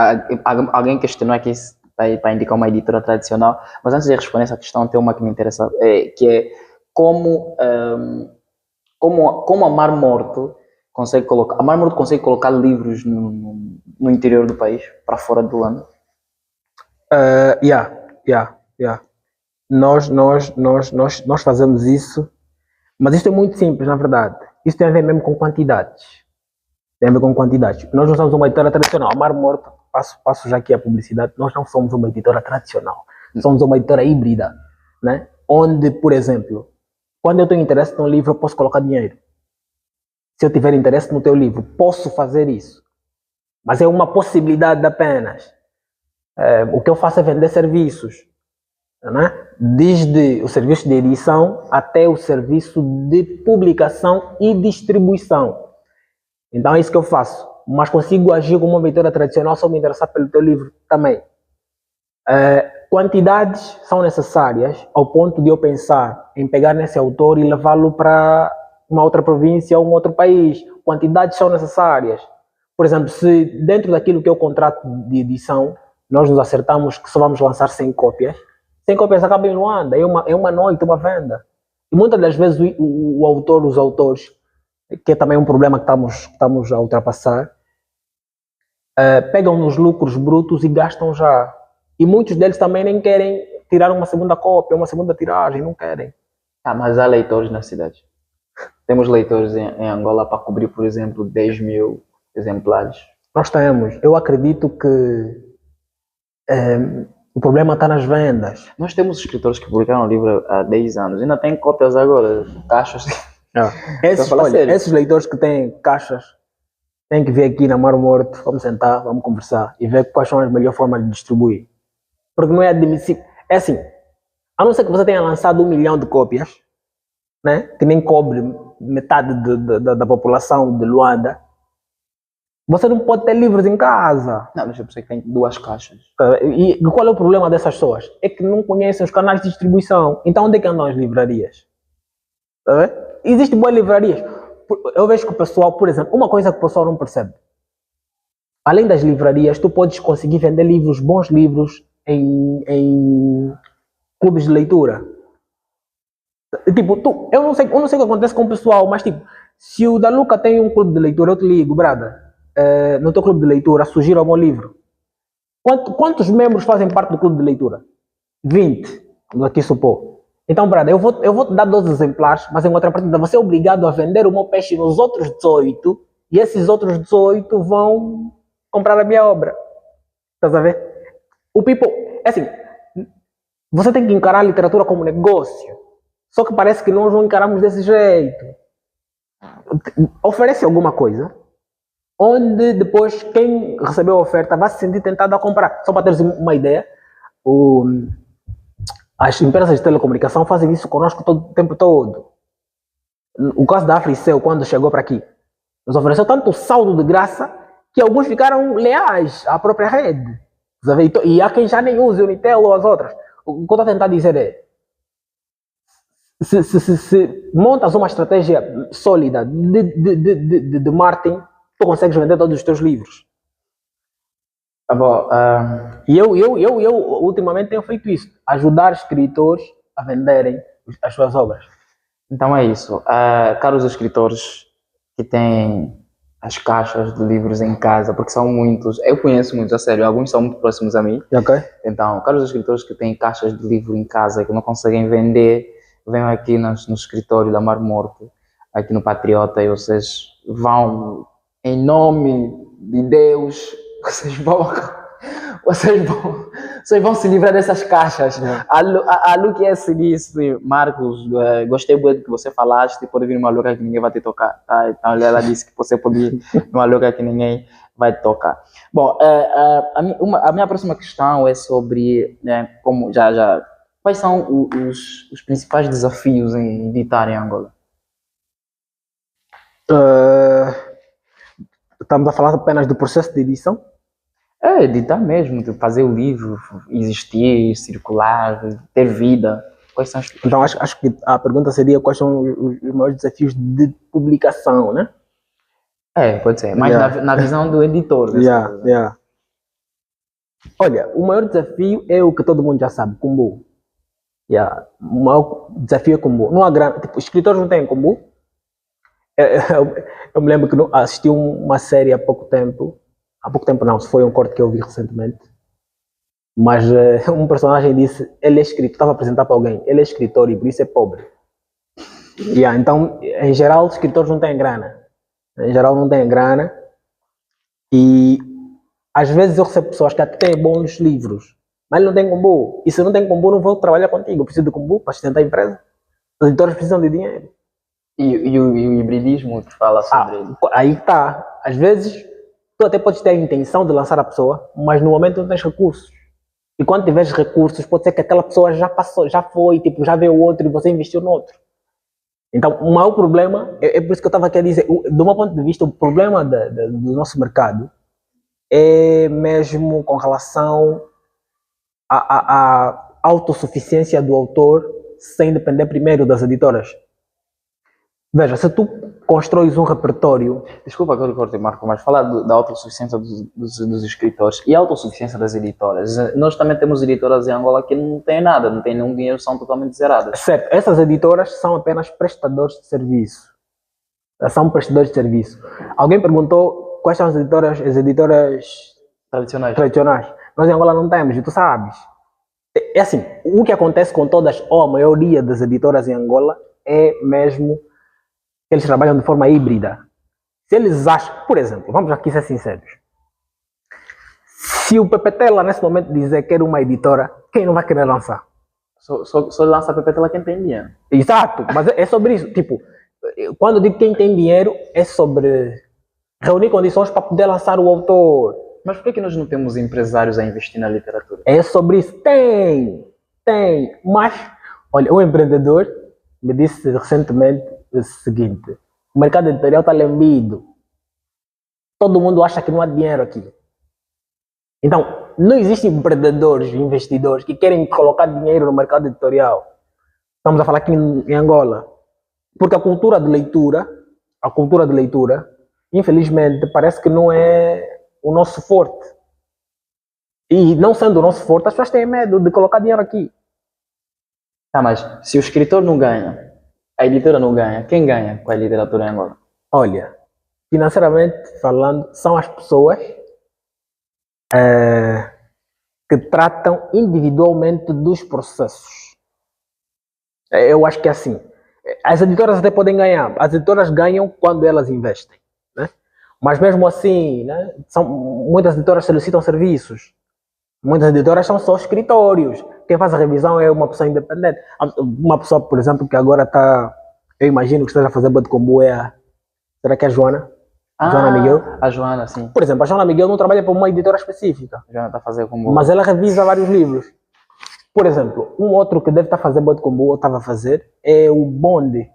alguém questionou aqui para indicar uma editora tradicional, mas antes de responder essa questão, tem uma que me interessa, que é como a Mar Morto consegue colocar livros no interior do país, para fora do Luanda? Nós fazemos isso, mas isso é muito simples, na verdade. Isso tem a ver mesmo com quantidades. Nós não somos uma editora tradicional. A Mar Morto, passo já aqui a publicidade, nós não somos uma editora tradicional. Somos uma editora híbrida, né? Onde, por exemplo, quando eu tenho interesse num livro, eu posso colocar dinheiro. Se eu tiver interesse no teu livro, posso fazer isso. Mas é uma possibilidade apenas. O que eu faço é vender serviços. né? Desde o serviço de edição até o serviço de publicação e distribuição. Então é isso que eu faço. Mas consigo agir como uma editora tradicional só me interessar pelo teu livro também. Quantidades são necessárias ao ponto de eu pensar em pegar nesse autor e levá-lo para uma outra província ou um outro país. Quantidades são necessárias. Por exemplo, se dentro daquilo que é o contrato de edição, nós nos acertamos que só vamos lançar 100 cópias, 100 cópias acabam em Luanda, é uma noite, uma venda. E muitas das vezes o autor, os autores, que é também um problema que estamos a ultrapassar, pegam nos lucros brutos e gastam já. E muitos deles também nem querem tirar uma segunda cópia, uma segunda tiragem, não querem. Mas há leitores na cidade. Temos leitores em Angola para cobrir, por exemplo, 10 mil exemplares. Nós temos. Eu acredito que o problema está nas vendas. Nós temos escritores que publicaram o livro há 10 anos. Ainda tem cópias agora, caixas. Esses leitores que têm caixas têm que vir aqui na Mar Morto, vamos sentar, vamos conversar e ver quais são as melhores formas de distribuir. Porque não é admissível. É assim, a não ser que você tenha lançado 1 milhão de cópias, né, que nem cobre metade da população de Luanda, você não pode ter livros em casa. Não, mas eu pensei que tem 2 caixas. E qual é o problema dessas pessoas? É que não conhecem os canais de distribuição. Então onde é que andam as livrarias? Existem boas livrarias. Eu vejo que o pessoal, por exemplo, uma coisa que o pessoal não percebe. Além das livrarias, tu podes conseguir vender livros, bons livros, em clubes de leitura. Tipo, eu não sei o que acontece com o pessoal, mas tipo, se o Daluca tem um clube de leitura, eu te ligo, brada, no teu clube de leitura, sugiro algum livro. Quantos membros fazem parte do clube de leitura? 20, vamos aqui supor. Então, brada, eu vou te dar 12 exemplares, mas em outra partida você é obrigado a vender o meu peixe nos outros 18, e esses outros 18 vão comprar a minha obra. Estás a ver? O people, é assim, você tem que encarar a literatura como negócio. Só que parece que nós não encaramos desse jeito. Oferece alguma coisa, onde depois quem recebeu a oferta vai se sentir tentado a comprar. Só para teres uma ideia, as empresas de telecomunicação fazem isso conosco o tempo todo. O caso da Africell, quando chegou para aqui, nos ofereceu tanto saldo de graça que alguns ficaram leais à própria rede. E há quem já nem use o Unitel ou as outras. O que eu estou a tentar dizer é, se montas uma estratégia sólida de marketing, tu consegues vender todos os teus livros. Tá bom. E eu ultimamente tenho feito isso, ajudar escritores a venderem as suas obras. Então é isso. Caros escritores que têm as caixas de livros em casa, porque são muitos, eu conheço muitos, a sério, alguns são muito próximos a mim. Okay. Então, caros escritores que têm caixas de livro em casa que não conseguem vender, venham aqui no escritório da Mar Morto, aqui no Patriota, e vocês vão, em nome de Deus, vocês vão se livrar dessas caixas. A Lu que disse, Marcos, gostei muito do que você falaste, pode vir uma louca que ninguém vai te tocar. Tá? Então ela disse que você pode vir uma louca que ninguém vai te tocar. Bom, a minha próxima questão é sobre, como quais são os principais desafios em editar em Angola? Estamos a falar apenas do processo de edição? Editar mesmo, fazer o livro existir, circular, ter vida. Quais são os... Então, acho que a pergunta seria quais são os maiores desafios de publicação, né? Pode ser, mas na visão do editor. Olha, o maior desafio é o que todo mundo já sabe, Kumbu. O maior desafio é Kumbu. Não há grande... Tipo, os escritores não têm Kumbu. Eu me lembro que assisti uma série há pouco tempo não, foi um corte que eu vi recentemente, mas um personagem disse, ele é escritor, estava a apresentar para alguém, ele é escritor e por isso é pobre. Então, em geral, os escritores não têm grana. E às vezes eu recebo pessoas que até têm bons livros, mas ele não tem Kumbu. E se não tem Kumbu, não vou trabalhar contigo. Eu preciso de Kumbu para sustentar a empresa. Os editores precisam de dinheiro. E o hibridismo que fala sobre ele? Aí está. Às vezes, tu até podes ter a intenção de lançar a pessoa, mas no momento não tens recursos. E quando tiveres recursos, pode ser que aquela pessoa já passou, já foi, tipo, já veio outro e você investiu no outro. Então, o maior problema, é por isso que eu estava aqui a dizer, do meu ponto de vista, o problema do nosso mercado é mesmo com relação à autossuficiência do autor sem depender primeiro das editoras. Veja, se tu constróis um repertório... Desculpa que eu lhe cortei, Marco, mas falar da autossuficiência dos escritores e a autossuficiência das editoras. Nós também temos editoras em Angola que não têm nada, não têm nenhum dinheiro, são totalmente zeradas. Certo, essas editoras são apenas prestadores de serviço. São prestadores de serviço. Alguém perguntou quais são as editoras tradicionais. Nós em Angola não temos, e tu sabes. É assim, o que acontece com todas, ou a maioria das editoras em Angola, é mesmo que eles trabalham de forma híbrida. Se eles acham, por exemplo, vamos aqui ser sinceros, se o Pepetela nesse momento dizer que quer uma editora, quem não vai querer lançar? Só lança a Pepetela quem tem dinheiro. Exato, mas é sobre isso. Tipo, quando eu digo quem tem dinheiro, é sobre reunir condições para poder lançar o autor. Mas por que nós não temos empresários a investir na literatura? É sobre isso. Tem. Mas, olha, um empreendedor me disse recentemente o seguinte: o mercado editorial está lembido. Todo mundo acha que não há dinheiro aqui. Então, não existem empreendedores, investidores que querem colocar dinheiro no mercado editorial. Estamos a falar aqui em Angola. Porque a cultura de leitura, infelizmente, parece que não é o nosso forte. E não sendo o nosso forte, as pessoas têm medo de colocar dinheiro aqui. Tá, mas se o escritor não ganha, a editora não ganha, quem ganha com a literatura em Angola? Olha, financeiramente falando, são as pessoas que tratam individualmente dos processos. Eu acho que é assim. As editoras até podem ganhar. As editoras ganham quando elas investem, né? Mas mesmo assim, né, muitas editoras solicitam serviços. Muitas editoras são só escritórios. Quem faz a revisão é uma pessoa independente. Uma pessoa, por exemplo, que agora está... Eu imagino que esteja a fazer bode combo será que é a Joana? Joana Miguel? A Joana, sim. Por exemplo, a Joana Miguel não trabalha para uma editora específica. A Joana está a fazer combo. Mas ela revisa vários livros. Por exemplo, um outro que deve estar fazendo bode combo ou estava a fazer é o Bonde.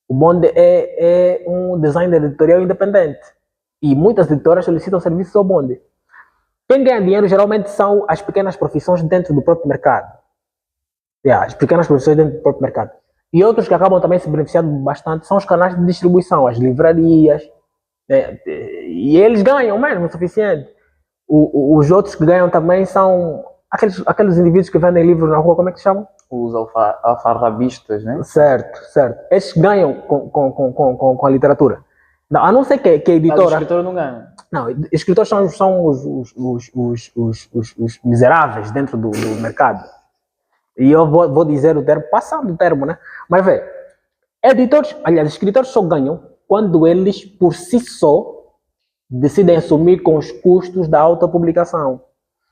O Bonde é um designer editorial independente. E muitas editoras solicitam serviços ao Bonde. Quem ganha dinheiro geralmente são as pequenas profissões dentro do próprio mercado. As pequenas profissões dentro do próprio mercado. E outros que acabam também se beneficiando bastante são os canais de distribuição, as livrarias. E eles ganham mesmo o suficiente. Os outros que ganham também são aqueles indivíduos que vendem livros na rua, como é que se chamam? Os alfarrabistas, né? Certo. Esses ganham com a literatura. Não, a não ser que a editora... Mas o escritor não ganha. Não, escritores são os miseráveis dentro do mercado. E eu vou dizer o termo, passando o termo, né? Mas vê, escritores só ganham quando eles, por si só, decidem assumir com os custos da autopublicação.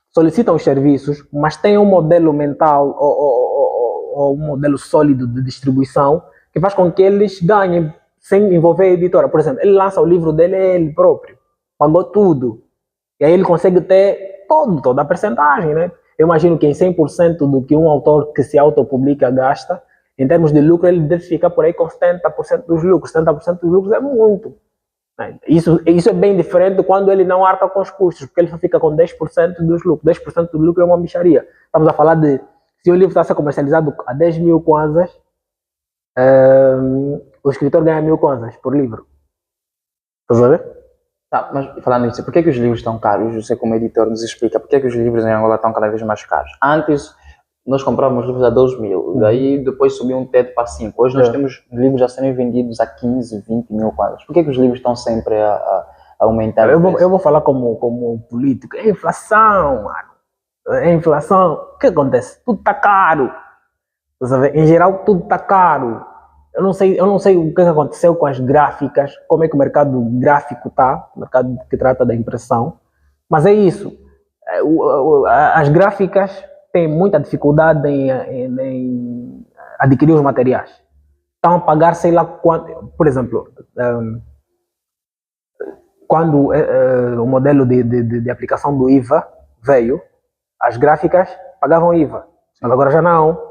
Solicitam os serviços, mas têm um modelo mental ou um modelo sólido de distribuição que faz com que eles ganhem sem envolver a editora. Por exemplo, ele lança o livro dele, ele próprio. Pagou tudo. E aí ele consegue ter toda a percentagem, né? Eu imagino que em 100% do que um autor que se autopublica gasta, em termos de lucro, ele deve ficar por aí com 70% dos lucros. 70% dos lucros é muito. Isso é bem diferente quando ele não arca com os custos, porque ele só fica com 10% dos lucros. 10% do lucro é uma bicharia. Estamos a falar de, se o livro está a ser comercializado a 10 mil kwanzas, o escritor ganha 1000 kwanzas por livro. Estás a ver? Tá, mas falando nisso, por que os livros estão caros? Você como editor nos explica por que os livros em Angola estão cada vez mais caros. Antes nós comprávamos livros a 12 mil, daí depois subiu um teto para 5. Hoje nós temos livros a serem vendidos a 15, 20 mil quadros. Por que os livros estão sempre a aumentar? Eu vou falar como político. É inflação, mano. É inflação. O que acontece? Tudo está caro. Em geral, tudo está caro. Eu não sei o que aconteceu com as gráficas, como é que o mercado gráfico está, o mercado que trata da impressão, mas é isso. As gráficas têm muita dificuldade em adquirir os materiais. Estão a pagar, sei lá quanto. Por exemplo, quando o modelo de aplicação do IVA veio, as gráficas pagavam IVA. Mas agora já não.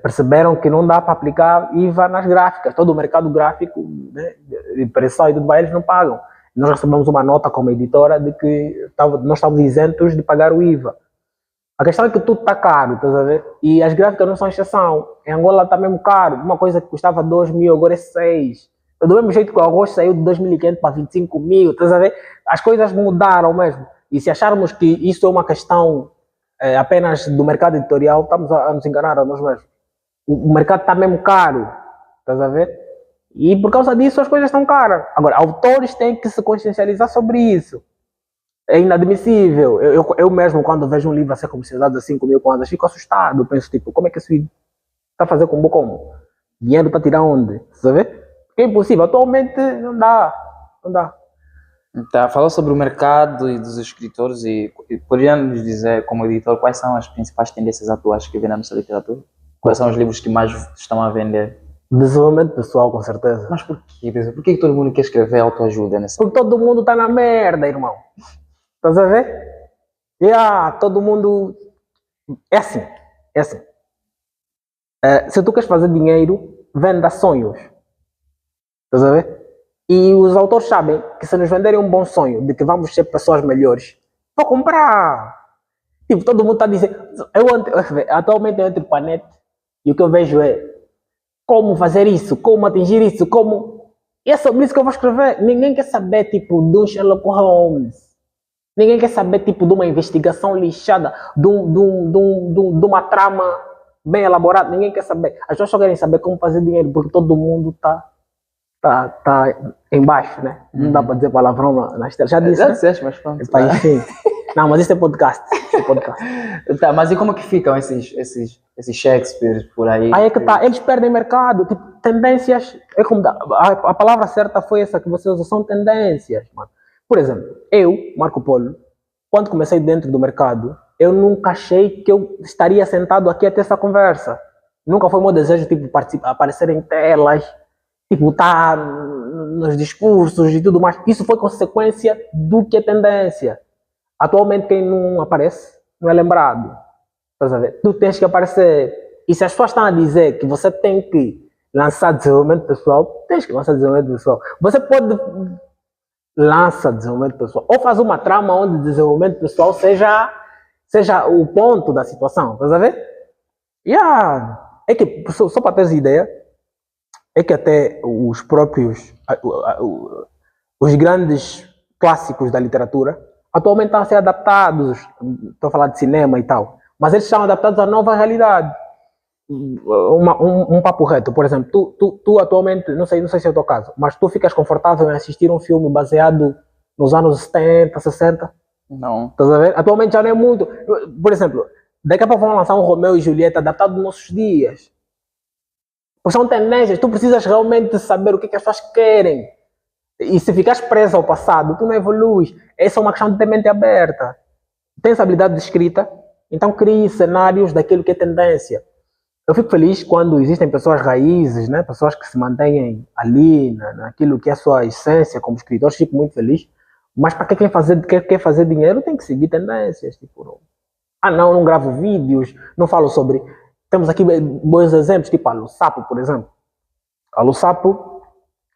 Perceberam que não dá para aplicar IVA nas gráficas. Todo o mercado gráfico, né, de impressão e tudo mais, eles não pagam. Nós recebemos uma nota como editora de que nós estamos isentos de pagar o IVA. A questão é que tudo está caro, estás a ver? E as gráficas não são exceção. Em Angola está mesmo caro. Uma coisa que custava 2.000, agora é 6. Do mesmo jeito que o arroz saiu de 2.500 para 25.000, estás a ver? As coisas mudaram mesmo. E se acharmos que isso é uma questão apenas do mercado editorial, estamos a nos enganar a nós mesmos. O mercado está mesmo caro, estás a ver? E por causa disso as coisas estão caras. Agora, autores têm que se consciencializar sobre isso. É inadmissível. Eu mesmo, quando vejo um livro a ser comercializado a 5.000 kwanzas, fico assustado. Eu penso, tipo, como é que isso está a fazer como? Dinheiro para tirar onde? Estás a ver? É impossível. Atualmente não dá. Não dá. Tá, fala sobre o mercado e dos escritores e poderia nos dizer, como editor, quais são as principais tendências atuais que vem na nossa literatura? Quais são os livros que mais estão a vender? Desenvolvimento pessoal, com certeza. Mas por quê? Por que todo mundo quer escrever autoajuda nessa? Porque todo mundo está na merda, irmão. Estás a ver? Todo mundo... É assim. Se tu queres fazer dinheiro, venda sonhos. Estás a ver? E os autores sabem que se nos venderem um bom sonho de que vamos ser pessoas melhores, vou comprar. Tipo, todo mundo está dizendo... Atualmente eu entro para a net e o que eu vejo é como fazer isso, como atingir isso, como... E é sobre isso que eu vou escrever. Ninguém quer saber, tipo, de um Sherlock Holmes. Ninguém quer saber, tipo, de uma investigação lixada, de uma trama bem elaborada. Ninguém quer saber. As pessoas só querem saber como fazer dinheiro, porque todo mundo tá embaixo, né? Não dá para dizer palavrão na estrela. Já disse, Já né? disseste, mas pronto. Enfim. Não, mas isso é podcast. Tá, mas e como que ficam esses Shakespeare por aí? Aí é que tá, eles perdem mercado, tipo, tendências, a palavra certa foi essa que você usou, são tendências, mano. Por exemplo, eu, Marco Polo, quando comecei dentro do mercado, eu nunca achei que eu estaria sentado aqui a ter essa conversa. Nunca foi meu desejo, tipo, aparecer em telas, tipo, tá nos discursos e tudo mais. Isso foi consequência do que é tendência. Atualmente, quem não aparece não é lembrado. Estás a ver? Tu tens que aparecer. E se as pessoas estão a dizer que você tem que lançar desenvolvimento pessoal, tens que lançar desenvolvimento pessoal. Você pode lançar desenvolvimento pessoal. Ou faz uma trama onde desenvolvimento pessoal seja o ponto da situação. Estás a ver? É que, só para teres ideia, é que até os próprios, os grandes clássicos da literatura, atualmente estão a ser adaptados, estou a falar de cinema e tal, mas eles são adaptados à nova realidade. Um papo reto, por exemplo, tu atualmente, não sei se é o teu caso, mas tu ficas confortável em assistir um filme baseado nos anos 70, 60? Não. Estás a ver? Atualmente já não é muito. Por exemplo, daqui a pouco vão lançar um Romeu e Julieta adaptado dos nossos dias. Porque são tendências, tu precisas realmente saber o que as pessoas querem. E se ficares preso ao passado, tu não evoluis. Essa é uma questão de ter mente aberta. Tens habilidade de escrita, então crie cenários daquilo que é tendência. Eu fico feliz quando existem pessoas raízes, né? Pessoas que se mantêm ali, naquilo que é a sua essência como escritor, fico muito feliz. Mas para quem quer fazer dinheiro, tem que seguir tendências. Tipo, não gravo vídeos, não falo sobre... Temos aqui bons exemplos, tipo a Lussapo, por exemplo. A Lussapo,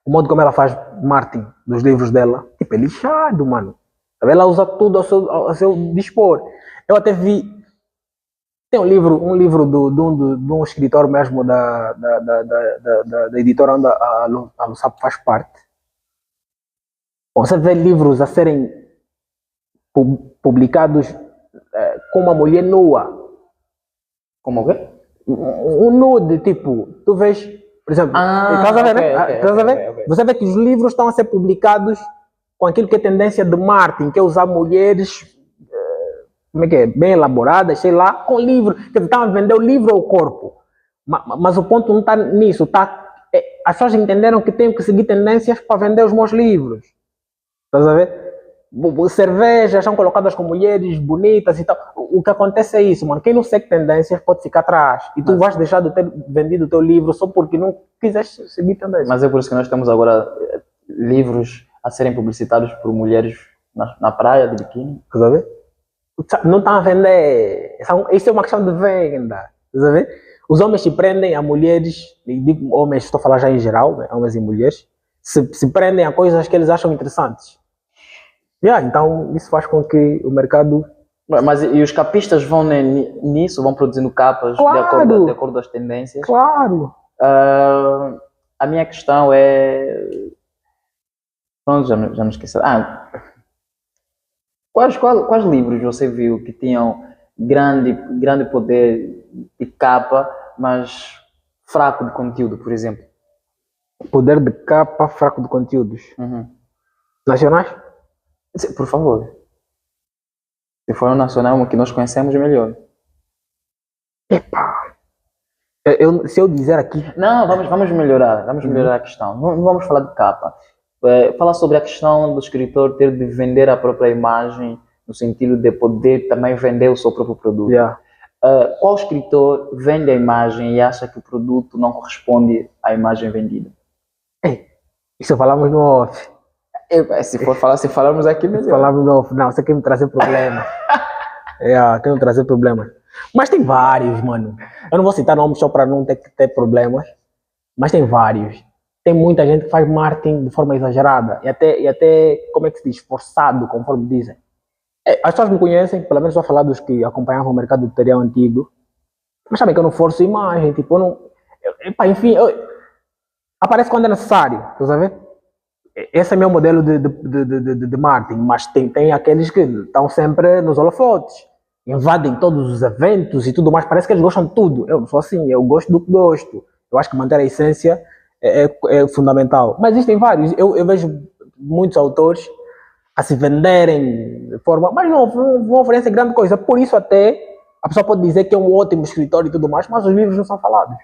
o modo como ela faz marketing dos livros dela, tipo, é lixado, mano. Ela usa tudo ao seu dispor. Eu até vi... Tem um livro de um escritor mesmo da editora onde a Lussapo faz parte. Você vê livros a serem publicados com uma mulher nua. Como o quê? Um nude, tipo, tu vês, por exemplo, estás a ver, né? Estás a ver? Okay. Você vê que os livros estão a ser publicados com aquilo que é tendência de marketing, que é usar mulheres, como é que é, bem elaboradas, sei lá, com livro, que estão a vender o livro ou o corpo. Mas o ponto não está nisso, as pessoas entenderam que têm que seguir tendências para vender os meus livros. Estás a ver? Cervejas são colocadas com mulheres bonitas e tal. O que acontece é isso, mano. Quem não segue tendências pode ficar atrás. E tu vais deixar de ter vendido o teu livro só porque não quiseste seguir tendências. Mas é por isso que nós temos agora livros a serem publicitados por mulheres na praia de biquíni. Estás a ver? Não estão a vender. Isso é uma questão de venda. Estás a ver? Os homens se prendem a mulheres, e digo homens, estou a falar já em geral, né? Homens e mulheres, se prendem a coisas que eles acham interessantes. Então, isso faz com que o mercado. Mas e os capistas vão nisso, vão produzindo capas Claro. de acordo com as tendências? Claro! A minha questão é. Pronto, já me esqueci. Quais livros você viu que tinham grande poder de capa, mas fraco de conteúdo, por exemplo? Poder de capa, fraco de conteúdos. Uhum. Nacionais? Por favor. Se for um nacional que nós conhecemos, melhor. Epá! Se eu dizer aqui. Não, vamos melhorar. Vamos melhorar a questão. Não vamos falar de capa. Falar sobre a questão do escritor ter de vender a própria imagem, no sentido de poder também vender o seu próprio produto. Qual escritor vende a imagem e acha que o produto não corresponde à imagem vendida? Isso falamos no off. Se falarmos aqui mesmo. Falamos no off. Não, você quer me trazer problemas. Quer me trazer problemas. Mas tem vários, mano. Eu não vou citar nomes só para não ter problemas. Mas tem vários. Tem muita gente que faz marketing de forma exagerada. E até como é que se diz? Forçado, conforme dizem. As pessoas me conhecem, pelo menos vou falar dos que acompanhavam o mercado editorial antigo. Mas sabem que eu não forço imagem. Tipo, eu não... enfim, aparece quando é necessário. Estás a ver? Esse é meu modelo de marketing. Mas tem aqueles que estão sempre nos holofotes. Invadem todos os eventos e tudo mais. Parece que eles gostam de tudo. Eu não sou assim. Eu gosto do que gosto. Eu acho que manter a essência é fundamental. Mas existem vários. Eu vejo muitos autores a se venderem de forma... Mas não oferecem grande coisa. Por isso até a pessoa pode dizer que é um ótimo escritor e tudo mais, mas os livros não são falados.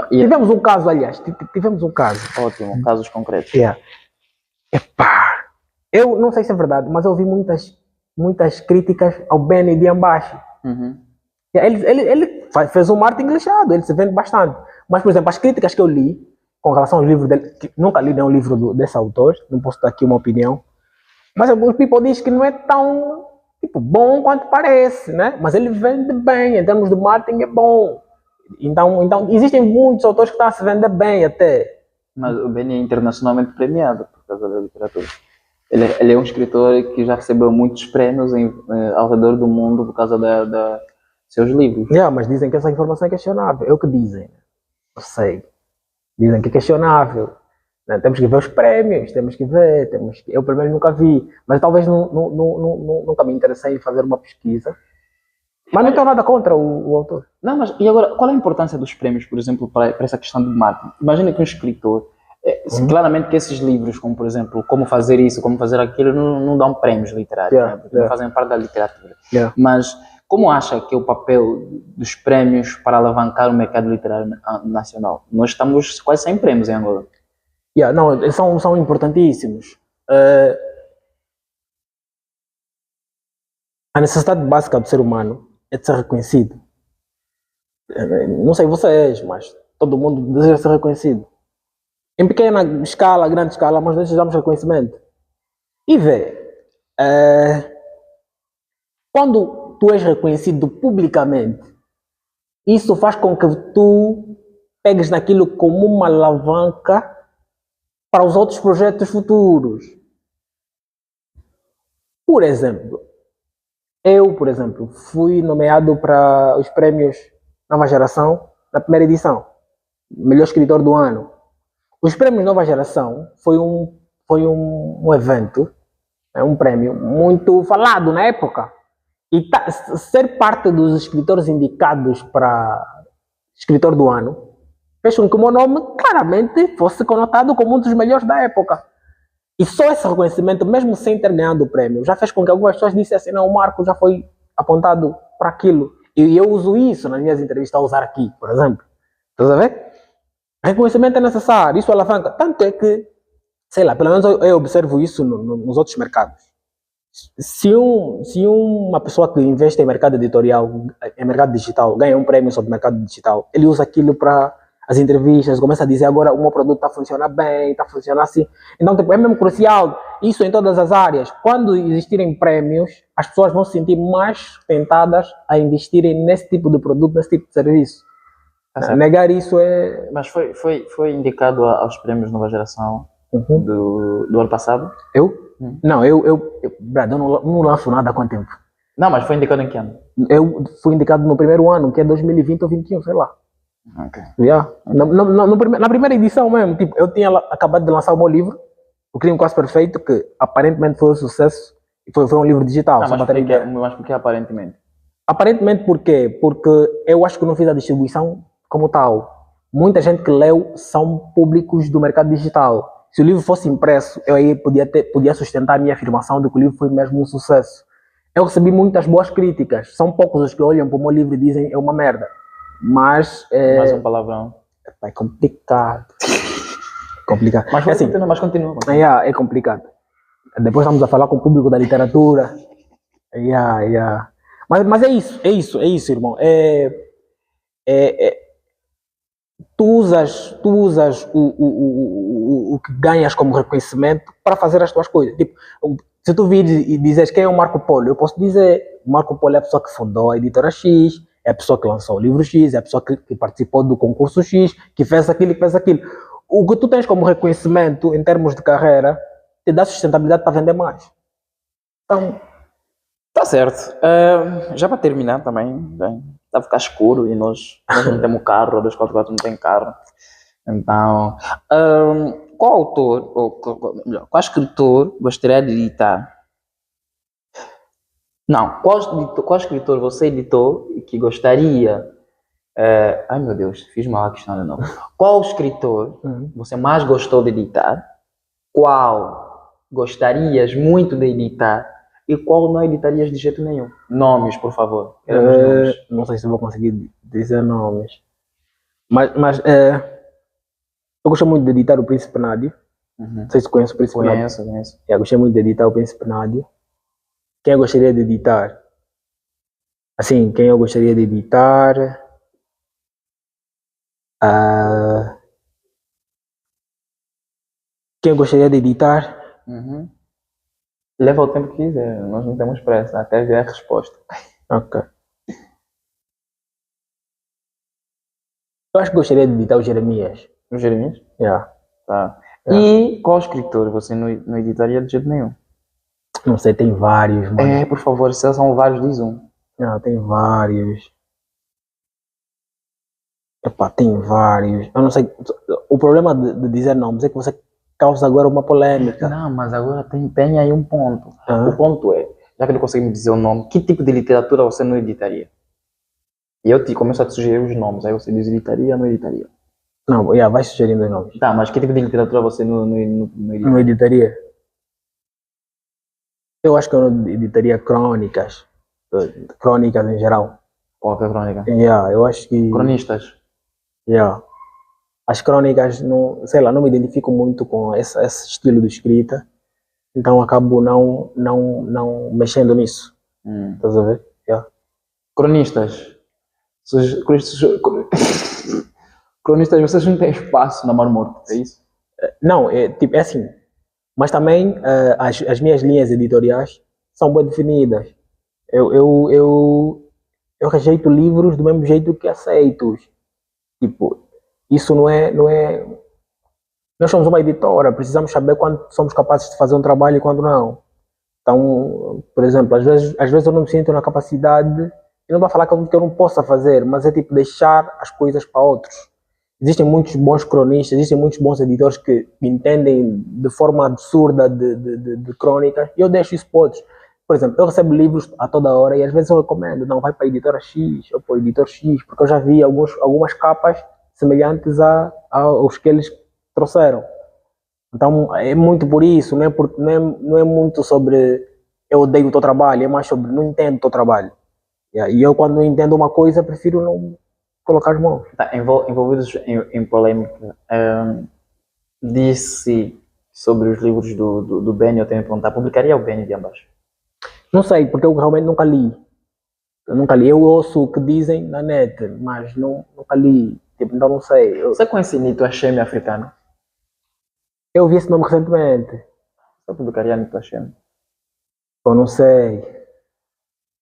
Tivemos um caso, aliás. Tivemos um caso. Ótimo. Casos concretos. Epá. Eu não sei se é verdade, mas eu ouvi muitas críticas ao Benny de Ambashi. Uhum. Ele fez um marketing lixado. Ele se vende bastante. Mas, por exemplo, as críticas que eu li com relação aos livros dele, que nunca li nenhum livro desse autor, não posso dar aqui uma opinião, mas o people diz que não é tão bom quanto parece, né? Mas ele vende bem, em termos de marketing é bom. Então existem muitos autores que estão a se vender bem até. Mas o Benny é internacionalmente premiado por causa da literatura. Ele é um escritor que já recebeu muitos prêmios ao redor do mundo por causa de seus livros. Mas dizem que essa informação é questionável. É o que dizem. Não sei. Dizem que é questionável. Né? Temos que ver os prémios, temos que ver. Eu, pelo menos, nunca vi. Mas talvez nunca me interessei em fazer uma pesquisa. Mas não tenho nada contra o autor. Não, mas e agora, qual é a importância dos prémios, por exemplo, para essa questão do marketing? Imagina que um escritor, claramente que esses livros, como por exemplo, como fazer isso, como fazer aquilo, não dão prémios literários, né? Porque não fazem parte da literatura. Mas como acha que é o papel dos prémios para alavancar o mercado literário nacional? Nós estamos quase sem prémios em Angola. Não, são importantíssimos. A necessidade básica do ser humano é de ser reconhecido. Não sei vocês, mas todo mundo deseja ser reconhecido. Em pequena escala, grande escala, mas nós desejamos reconhecimento. E quando tu és reconhecido publicamente, isso faz com que tu pegues naquilo como uma alavanca para os outros projetos futuros. Por exemplo, eu, fui nomeado para os prémios Nova Geração na primeira edição. Melhor escritor do ano. Os prémios Nova Geração foi um evento, um prémio muito falado na época. E ser parte dos escritores indicados para escritor do ano fez com que o meu nome claramente fosse conotado como um dos melhores da época. E só esse reconhecimento, mesmo sem ter ganhado o prémio, já fez com que algumas pessoas dissessem: não, o Marco já foi apontado para aquilo. E eu uso isso nas minhas entrevistas a usar aqui, por exemplo. Estás a ver? Reconhecimento é necessário, isso alavanca. Tanto é que, sei lá, pelo menos eu observo isso nos outros mercados. Se uma pessoa que investe em mercado editorial, em mercado digital, ganha um prêmio sobre mercado digital, ele usa aquilo para as entrevistas, começa a dizer: agora o meu produto está a funcionar bem, está a funcionar assim. Então, é mesmo crucial. isso em todas as áreas. Quando existirem prémios, as pessoas vão se sentir mais tentadas a investirem nesse tipo de produto, nesse tipo de serviço. Negar isso é... Mas foi indicado aos prémios Nova Geração do ano passado? Eu? Não, Brad, eu não lanço nada há quanto tempo? Não, mas foi indicado em que ano? Eu fui indicado no primeiro ano, que é 2020 ou 2021, sei lá. Ok. Yeah. Na primeira edição mesmo, tipo, eu tinha acabado de lançar o meu livro, O Crime Quase Perfeito, que aparentemente foi um sucesso, e foi um livro digital. Não, mas por que aparentemente? Aparentemente por quê? Porque eu acho que não fiz a distribuição como tal. Muita gente que leu são públicos do mercado digital. Se o livro fosse impresso, eu aí podia sustentar a minha afirmação de que o livro foi mesmo um sucesso. Eu recebi muitas boas críticas. São poucos os que olham para o meu livro e dizem é uma merda. Mas... Mais um palavrão. É complicado. Complicado. Mas continua. É complicado. Depois estamos a falar com o público da literatura. Mas é isso, irmão. Tu usas o que ganhas como reconhecimento para fazer as tuas coisas. Tipo, se tu vires e dizes quem é o Marco Polo, eu posso dizer, o Marco Polo é a pessoa que fundou a editora X, é a pessoa que lançou o livro X, é a pessoa que participou do concurso X, que fez aquilo e que fez aquilo. O que tu tens como reconhecimento em termos de carreira te dá sustentabilidade para vender mais. Então, tá certo. Já para terminar também, está a ficar escuro e nós não temos carro, a 244 não tem carro. Então, qual autor, ou qual escritor gostaria de editar? Não, qual escritor você editou e que gostaria... ai meu Deus, fiz mal a questão de novo. Qual escritor você mais gostou de editar? Qual gostarias muito de editar? E qual não editarias de jeito nenhum? Nomes, por favor. Nomes. Não sei se vou conseguir dizer nomes. Mas eu gostei muito de editar o Príncipe Nádio. Não sei se conhece o Príncipe Nádio. Conheço. Gostei muito de editar o Príncipe Nádio. Quem eu gostaria de editar? Assim, quem eu gostaria de editar? Quem eu gostaria de editar? Leva o tempo que quiser, nós não temos pressa, até ver a resposta. Ok. Eu acho que gostaria de editar o Jeremias. O Jeremias? Tá. E qual escritor você não editaria de jeito nenhum? Não sei, tem vários, mano. Por favor, se são vários, diz um. Não, tem vários. Tem vários. Eu não sei. O problema de dizer nomes é que você causa agora uma polêmica. Não, mas agora tem aí um ponto. O ponto é, já que não consegue me dizer o nome, que tipo de literatura você não editaria? E eu começo a te sugerir os nomes, aí você diz editaria ou não editaria? Não, vai sugerindo os nomes. Tá, mas que tipo de literatura você não editaria? Não editaria? Eu acho que eu não editaria crônicas. Crônicas em geral. Qual é a crônica? Eu acho que... Cronistas? As crônicas, não me identifico muito com esse estilo de escrita, então acabo não mexendo nisso. Estás a ver? Cronistas. Cronistas, vocês não têm espaço na Mar Morto, é isso? Não, é assim. Mas também as minhas linhas editoriais são bem definidas. Eu rejeito livros do mesmo jeito que aceito. Tipo, isso não é... Nós somos uma editora, precisamos saber quando somos capazes de fazer um trabalho e quando não. Então, por exemplo, às vezes eu não me sinto na capacidade, eu não vou falar que eu não possa fazer, mas é tipo deixar as coisas para outros. Existem muitos bons cronistas, existem muitos bons editores que entendem de forma absurda de crônicas, e eu deixo isso para outros. Por exemplo, eu recebo livros a toda hora e às vezes eu recomendo, não, vai para a editora X ou para o editor X, porque eu já vi algumas capas semelhantes aos que eles trouxeram. Então é muito por isso, não é muito sobre eu odeio o teu trabalho, é mais sobre não entendo o teu trabalho. E eu, quando não entendo uma coisa, prefiro não colocar as mãos. Tá, envolvidos em polêmica, disse sobre os livros do Benny, eu tenho que perguntar, publicaria o Benny de ambas? Não sei, porque eu realmente nunca li. Eu ouço o que dizem na net, mas nunca li. Tipo, então não sei. Você conhece Nito Acheme africano? Eu vi esse nome recentemente. Eu publicaria no Toshendo. Eu não sei.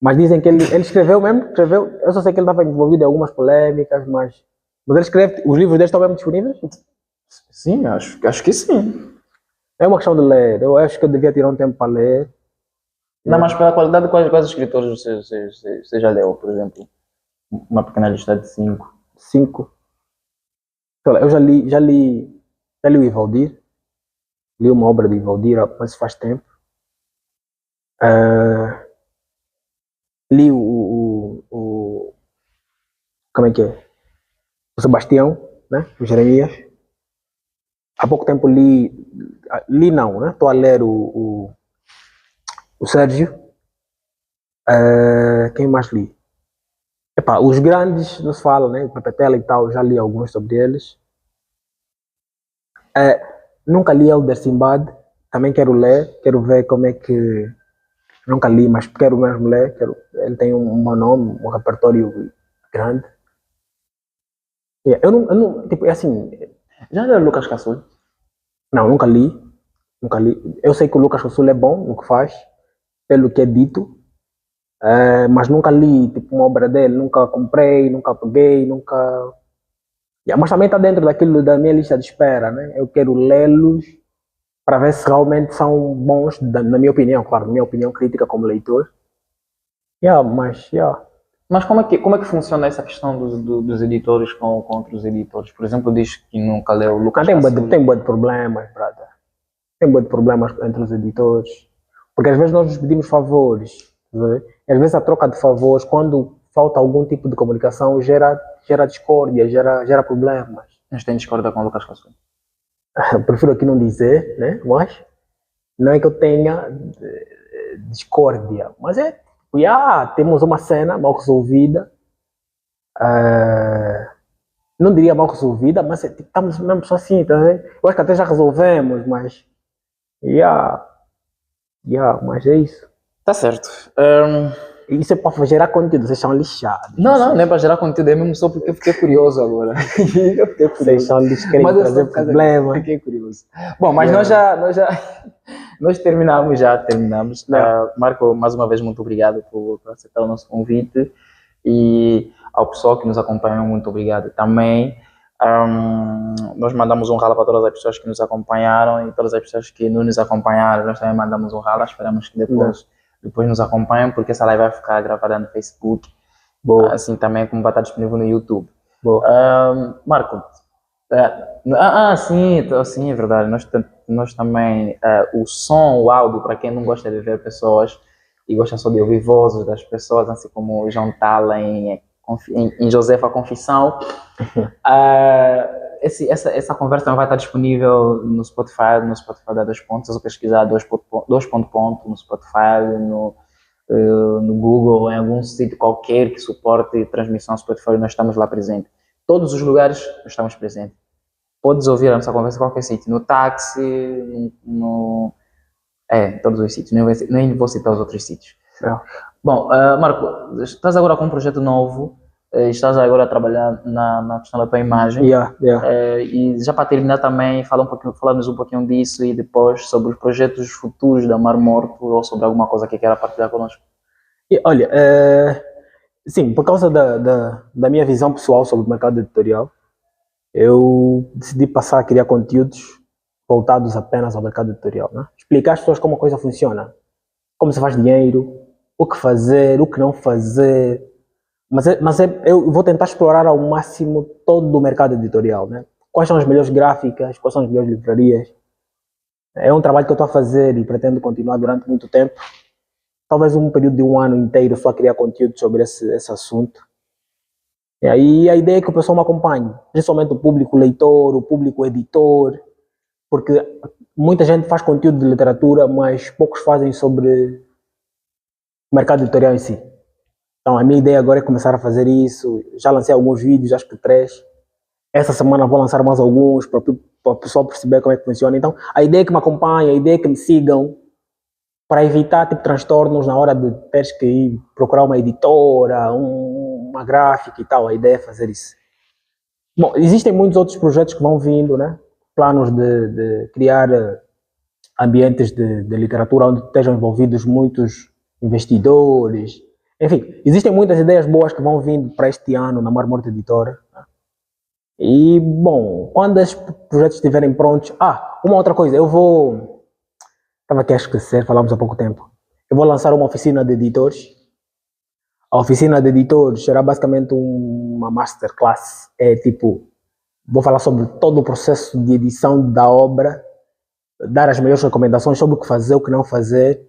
Mas dizem que ele escreveu mesmo, escreveu. Eu só sei que ele estava envolvido em algumas polêmicas, mas ele escreve, os livros dele estão mesmo disponíveis? Sim, acho que sim. É uma questão de ler. Eu acho que eu devia tirar um tempo para ler. Não, mas pela qualidade, quais escritores você já leu, por exemplo? Uma pequena lista de 5. 5. Eu já li o Ivaldir. Li uma obra de Ivaldir, mas faz tempo. Li como é que é? O Sebastião, né? O Jeremias. Há pouco tempo li não, né? Estou a ler o Sérgio. Quem mais li? Epá, os grandes não se fala, né? O Pepetela e tal, já li alguns sobre eles. Nunca li Elder Simbad, também quero ler, quero ver como é que. Nunca li, mas quero mesmo ler. Ele tem um nome, um repertório grande. Eu não tipo, é assim. Já leu Lucas Cassol? Não, nunca li. Nunca li. Eu sei que o Lucas Cassol é bom no que faz, pelo que é dito, mas nunca li tipo, uma obra dele, nunca comprei, nunca peguei, nunca. Mas também está dentro daquilo da minha lista de espera, né? Eu quero lê-los para ver se realmente são bons, na minha opinião, claro, na minha opinião crítica como leitor. Mas. Mas como é que funciona essa questão dos editores com outros editores? Por exemplo, diz que nunca leu Lucas Cassol. Tem bué de problemas, brother. Tem bué de problemas entre os editores. Porque às vezes nós nos pedimos favores. E às vezes a troca de favores, quando falta algum tipo de comunicação, gera discórdia, gera problemas. Mas tem discorda com Lucas Cassol? Eu prefiro aqui não dizer, né? Mas não é que eu tenha discórdia. Mas temos uma cena mal resolvida. Não diria mal resolvida, mas estamos mesmo só assim, tá vendo? Eu acho que até já resolvemos, mas. Mas é isso. Tá certo. Isso é para gerar conteúdo, vocês são lixados. Não é para gerar conteúdo, é mesmo só porque eu fiquei curioso agora. Vocês são lixados, querem trazer problemas. Fiquei curioso. Bom, mas nós terminamos. Marco, mais uma vez, muito obrigado por aceitar o nosso convite. E ao pessoal que nos acompanha, muito obrigado também. Nós mandamos um rala para todas as pessoas que nos acompanharam e todas as pessoas que não nos acompanharam, nós também mandamos um rala. Esperamos que depois nos acompanhem, porque essa live vai ficar gravada no Facebook. Boa. Assim também como vai estar disponível no YouTube. Marco, sim, é verdade. Nós também, o som, o áudio, para quem não gosta de ver pessoas e gosta só de ouvir vozes das pessoas, assim como o João Tala em Josefa Confissão, essa conversa vai estar disponível no Spotify da 2 pontos. Se pesquisar 2 ponto no Spotify, no Google, em algum sítio qualquer que suporte transmissão Spotify, nós estamos lá presentes. Todos os lugares nós estamos presentes. Podes ouvir a nossa conversa em qualquer sítio, no táxi, todos os sítios, nem vou citar os outros sítios. Bom, Marco, estás agora com um projeto novo, estás agora a trabalhar na questão da tua imagem. E já para terminar também, falamos um pouquinho disso e depois sobre os projetos futuros da Mar Morto ou sobre alguma coisa que queira partilhar connosco. Olha, sim, por causa da minha visão pessoal sobre o mercado editorial, eu decidi passar a criar conteúdos voltados apenas ao mercado editorial, né? Explicar às pessoas como a coisa funciona, como se faz dinheiro, o que fazer, o que não fazer, mas eu vou tentar explorar ao máximo todo o mercado editorial, né? Quais são as melhores gráficas, quais são as melhores livrarias. É um trabalho que eu estou a fazer e pretendo continuar durante muito tempo. Talvez um período de um ano inteiro só criar conteúdo sobre esse assunto. E aí a ideia é que o pessoal me acompanhe, principalmente o público leitor, o público editor, porque muita gente faz conteúdo de literatura, mas poucos fazem sobre o mercado editorial em si. Então a minha ideia agora é começar a fazer isso. Já lancei alguns vídeos, acho que 3. Essa semana vou lançar mais alguns para o pessoal perceber como é que funciona. Então a ideia é que me acompanhem, a ideia é que me sigam, para evitar transtornos na hora de teres que ir procurar uma editora, uma gráfica e tal. A ideia é fazer isso. Bom, existem muitos outros projetos que vão vindo, né? Planos de criar ambientes de literatura onde estejam envolvidos muitos investidores. Enfim, existem muitas ideias boas que vão vindo para este ano na Mar Morta Editora. E, bom, quando esses projetos estiverem prontos... uma outra coisa, eu vou... Estava aqui a esquecer, falamos há pouco tempo. Eu vou lançar uma oficina de editores. A oficina de editores será basicamente uma masterclass. É tipo, vou falar sobre todo o processo de edição da obra, dar as melhores recomendações sobre o que fazer, o que não fazer.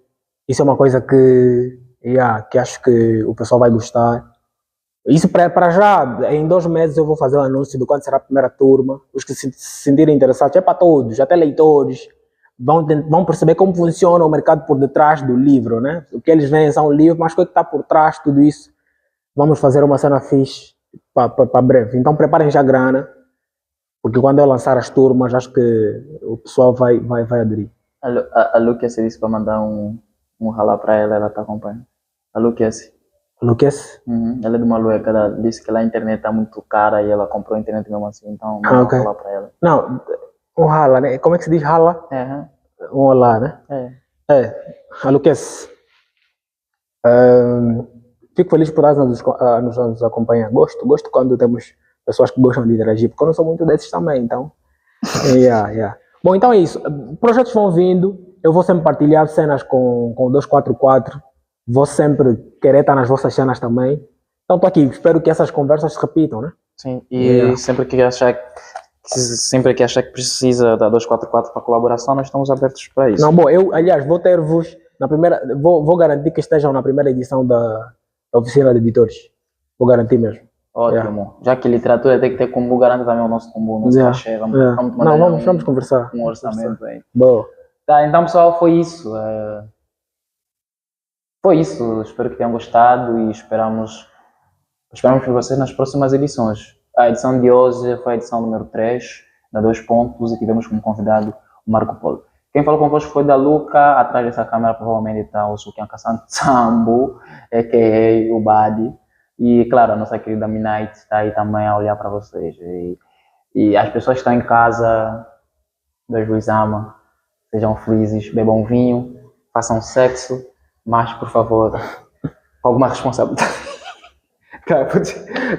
Isso é uma coisa que acho que o pessoal vai gostar. Isso para já, em 2 meses eu vou fazer o anúncio de quando será a primeira turma. Os que se sentirem interessados, é para todos, até leitores, vão perceber como funciona o mercado por detrás do livro, né? O que eles veem são livros, mas o que está por trás de tudo isso. Vamos fazer uma cena fixe para breve. Então preparem já a grana, porque quando eu lançar as turmas, acho que o pessoal vai aderir. A Luquia se disse para mandar um ralá para ela está acompanhando. A Luquia se. Lucas? Ela é de uma lueca, ela disse que lá a internet está muito cara e ela comprou a internet mesmo assim, então não vou falar para ela. Não, um rala, né? Como é que se diz rala? Um olá, né? A Lucas. Fico feliz por nos acompanhar. Gosto quando temos pessoas que gostam de interagir, porque eu não sou muito desses também, então. Bom, então é isso. Projetos vão vindo, eu vou sempre partilhar cenas com o 244. Vou sempre querer estar nas vossas cenas também. Então estou aqui, espero que essas conversas se repitam, né? Sim, e sempre que achar que precisa da 244 para colaboração, nós estamos abertos para isso. Não, bom, eu, aliás, vou ter-vos na primeira, vou garantir que estejam na primeira edição da oficina de editores. Vou garantir mesmo. Ótimo. Já que literatura tem que ter como garantir também o nosso combo, o nosso cachê. Vamos conversar. Um orçamento aí. Boa. Tá, então pessoal, foi isso. Foi isso, espero que tenham gostado e esperamos por vocês nas próximas edições. A edição de hoje foi a edição número 3, da 2 pontos, e tivemos como convidado o Marco Polo. Quem falou convosco foi da Luca, atrás dessa câmera provavelmente está o Sukian Kassan Sambo, que é o Badi, e claro, a nossa querida Midnight está aí também a olhar para vocês. E as pessoas que estão em casa, Deus vos ama, sejam felizes, bebam vinho, façam sexo, mas, por favor, com alguma responsabilidade.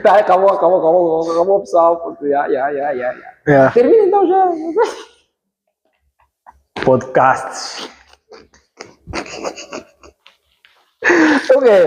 Tá, acabou, pessoal. Termina então já. Podcasts. Ok.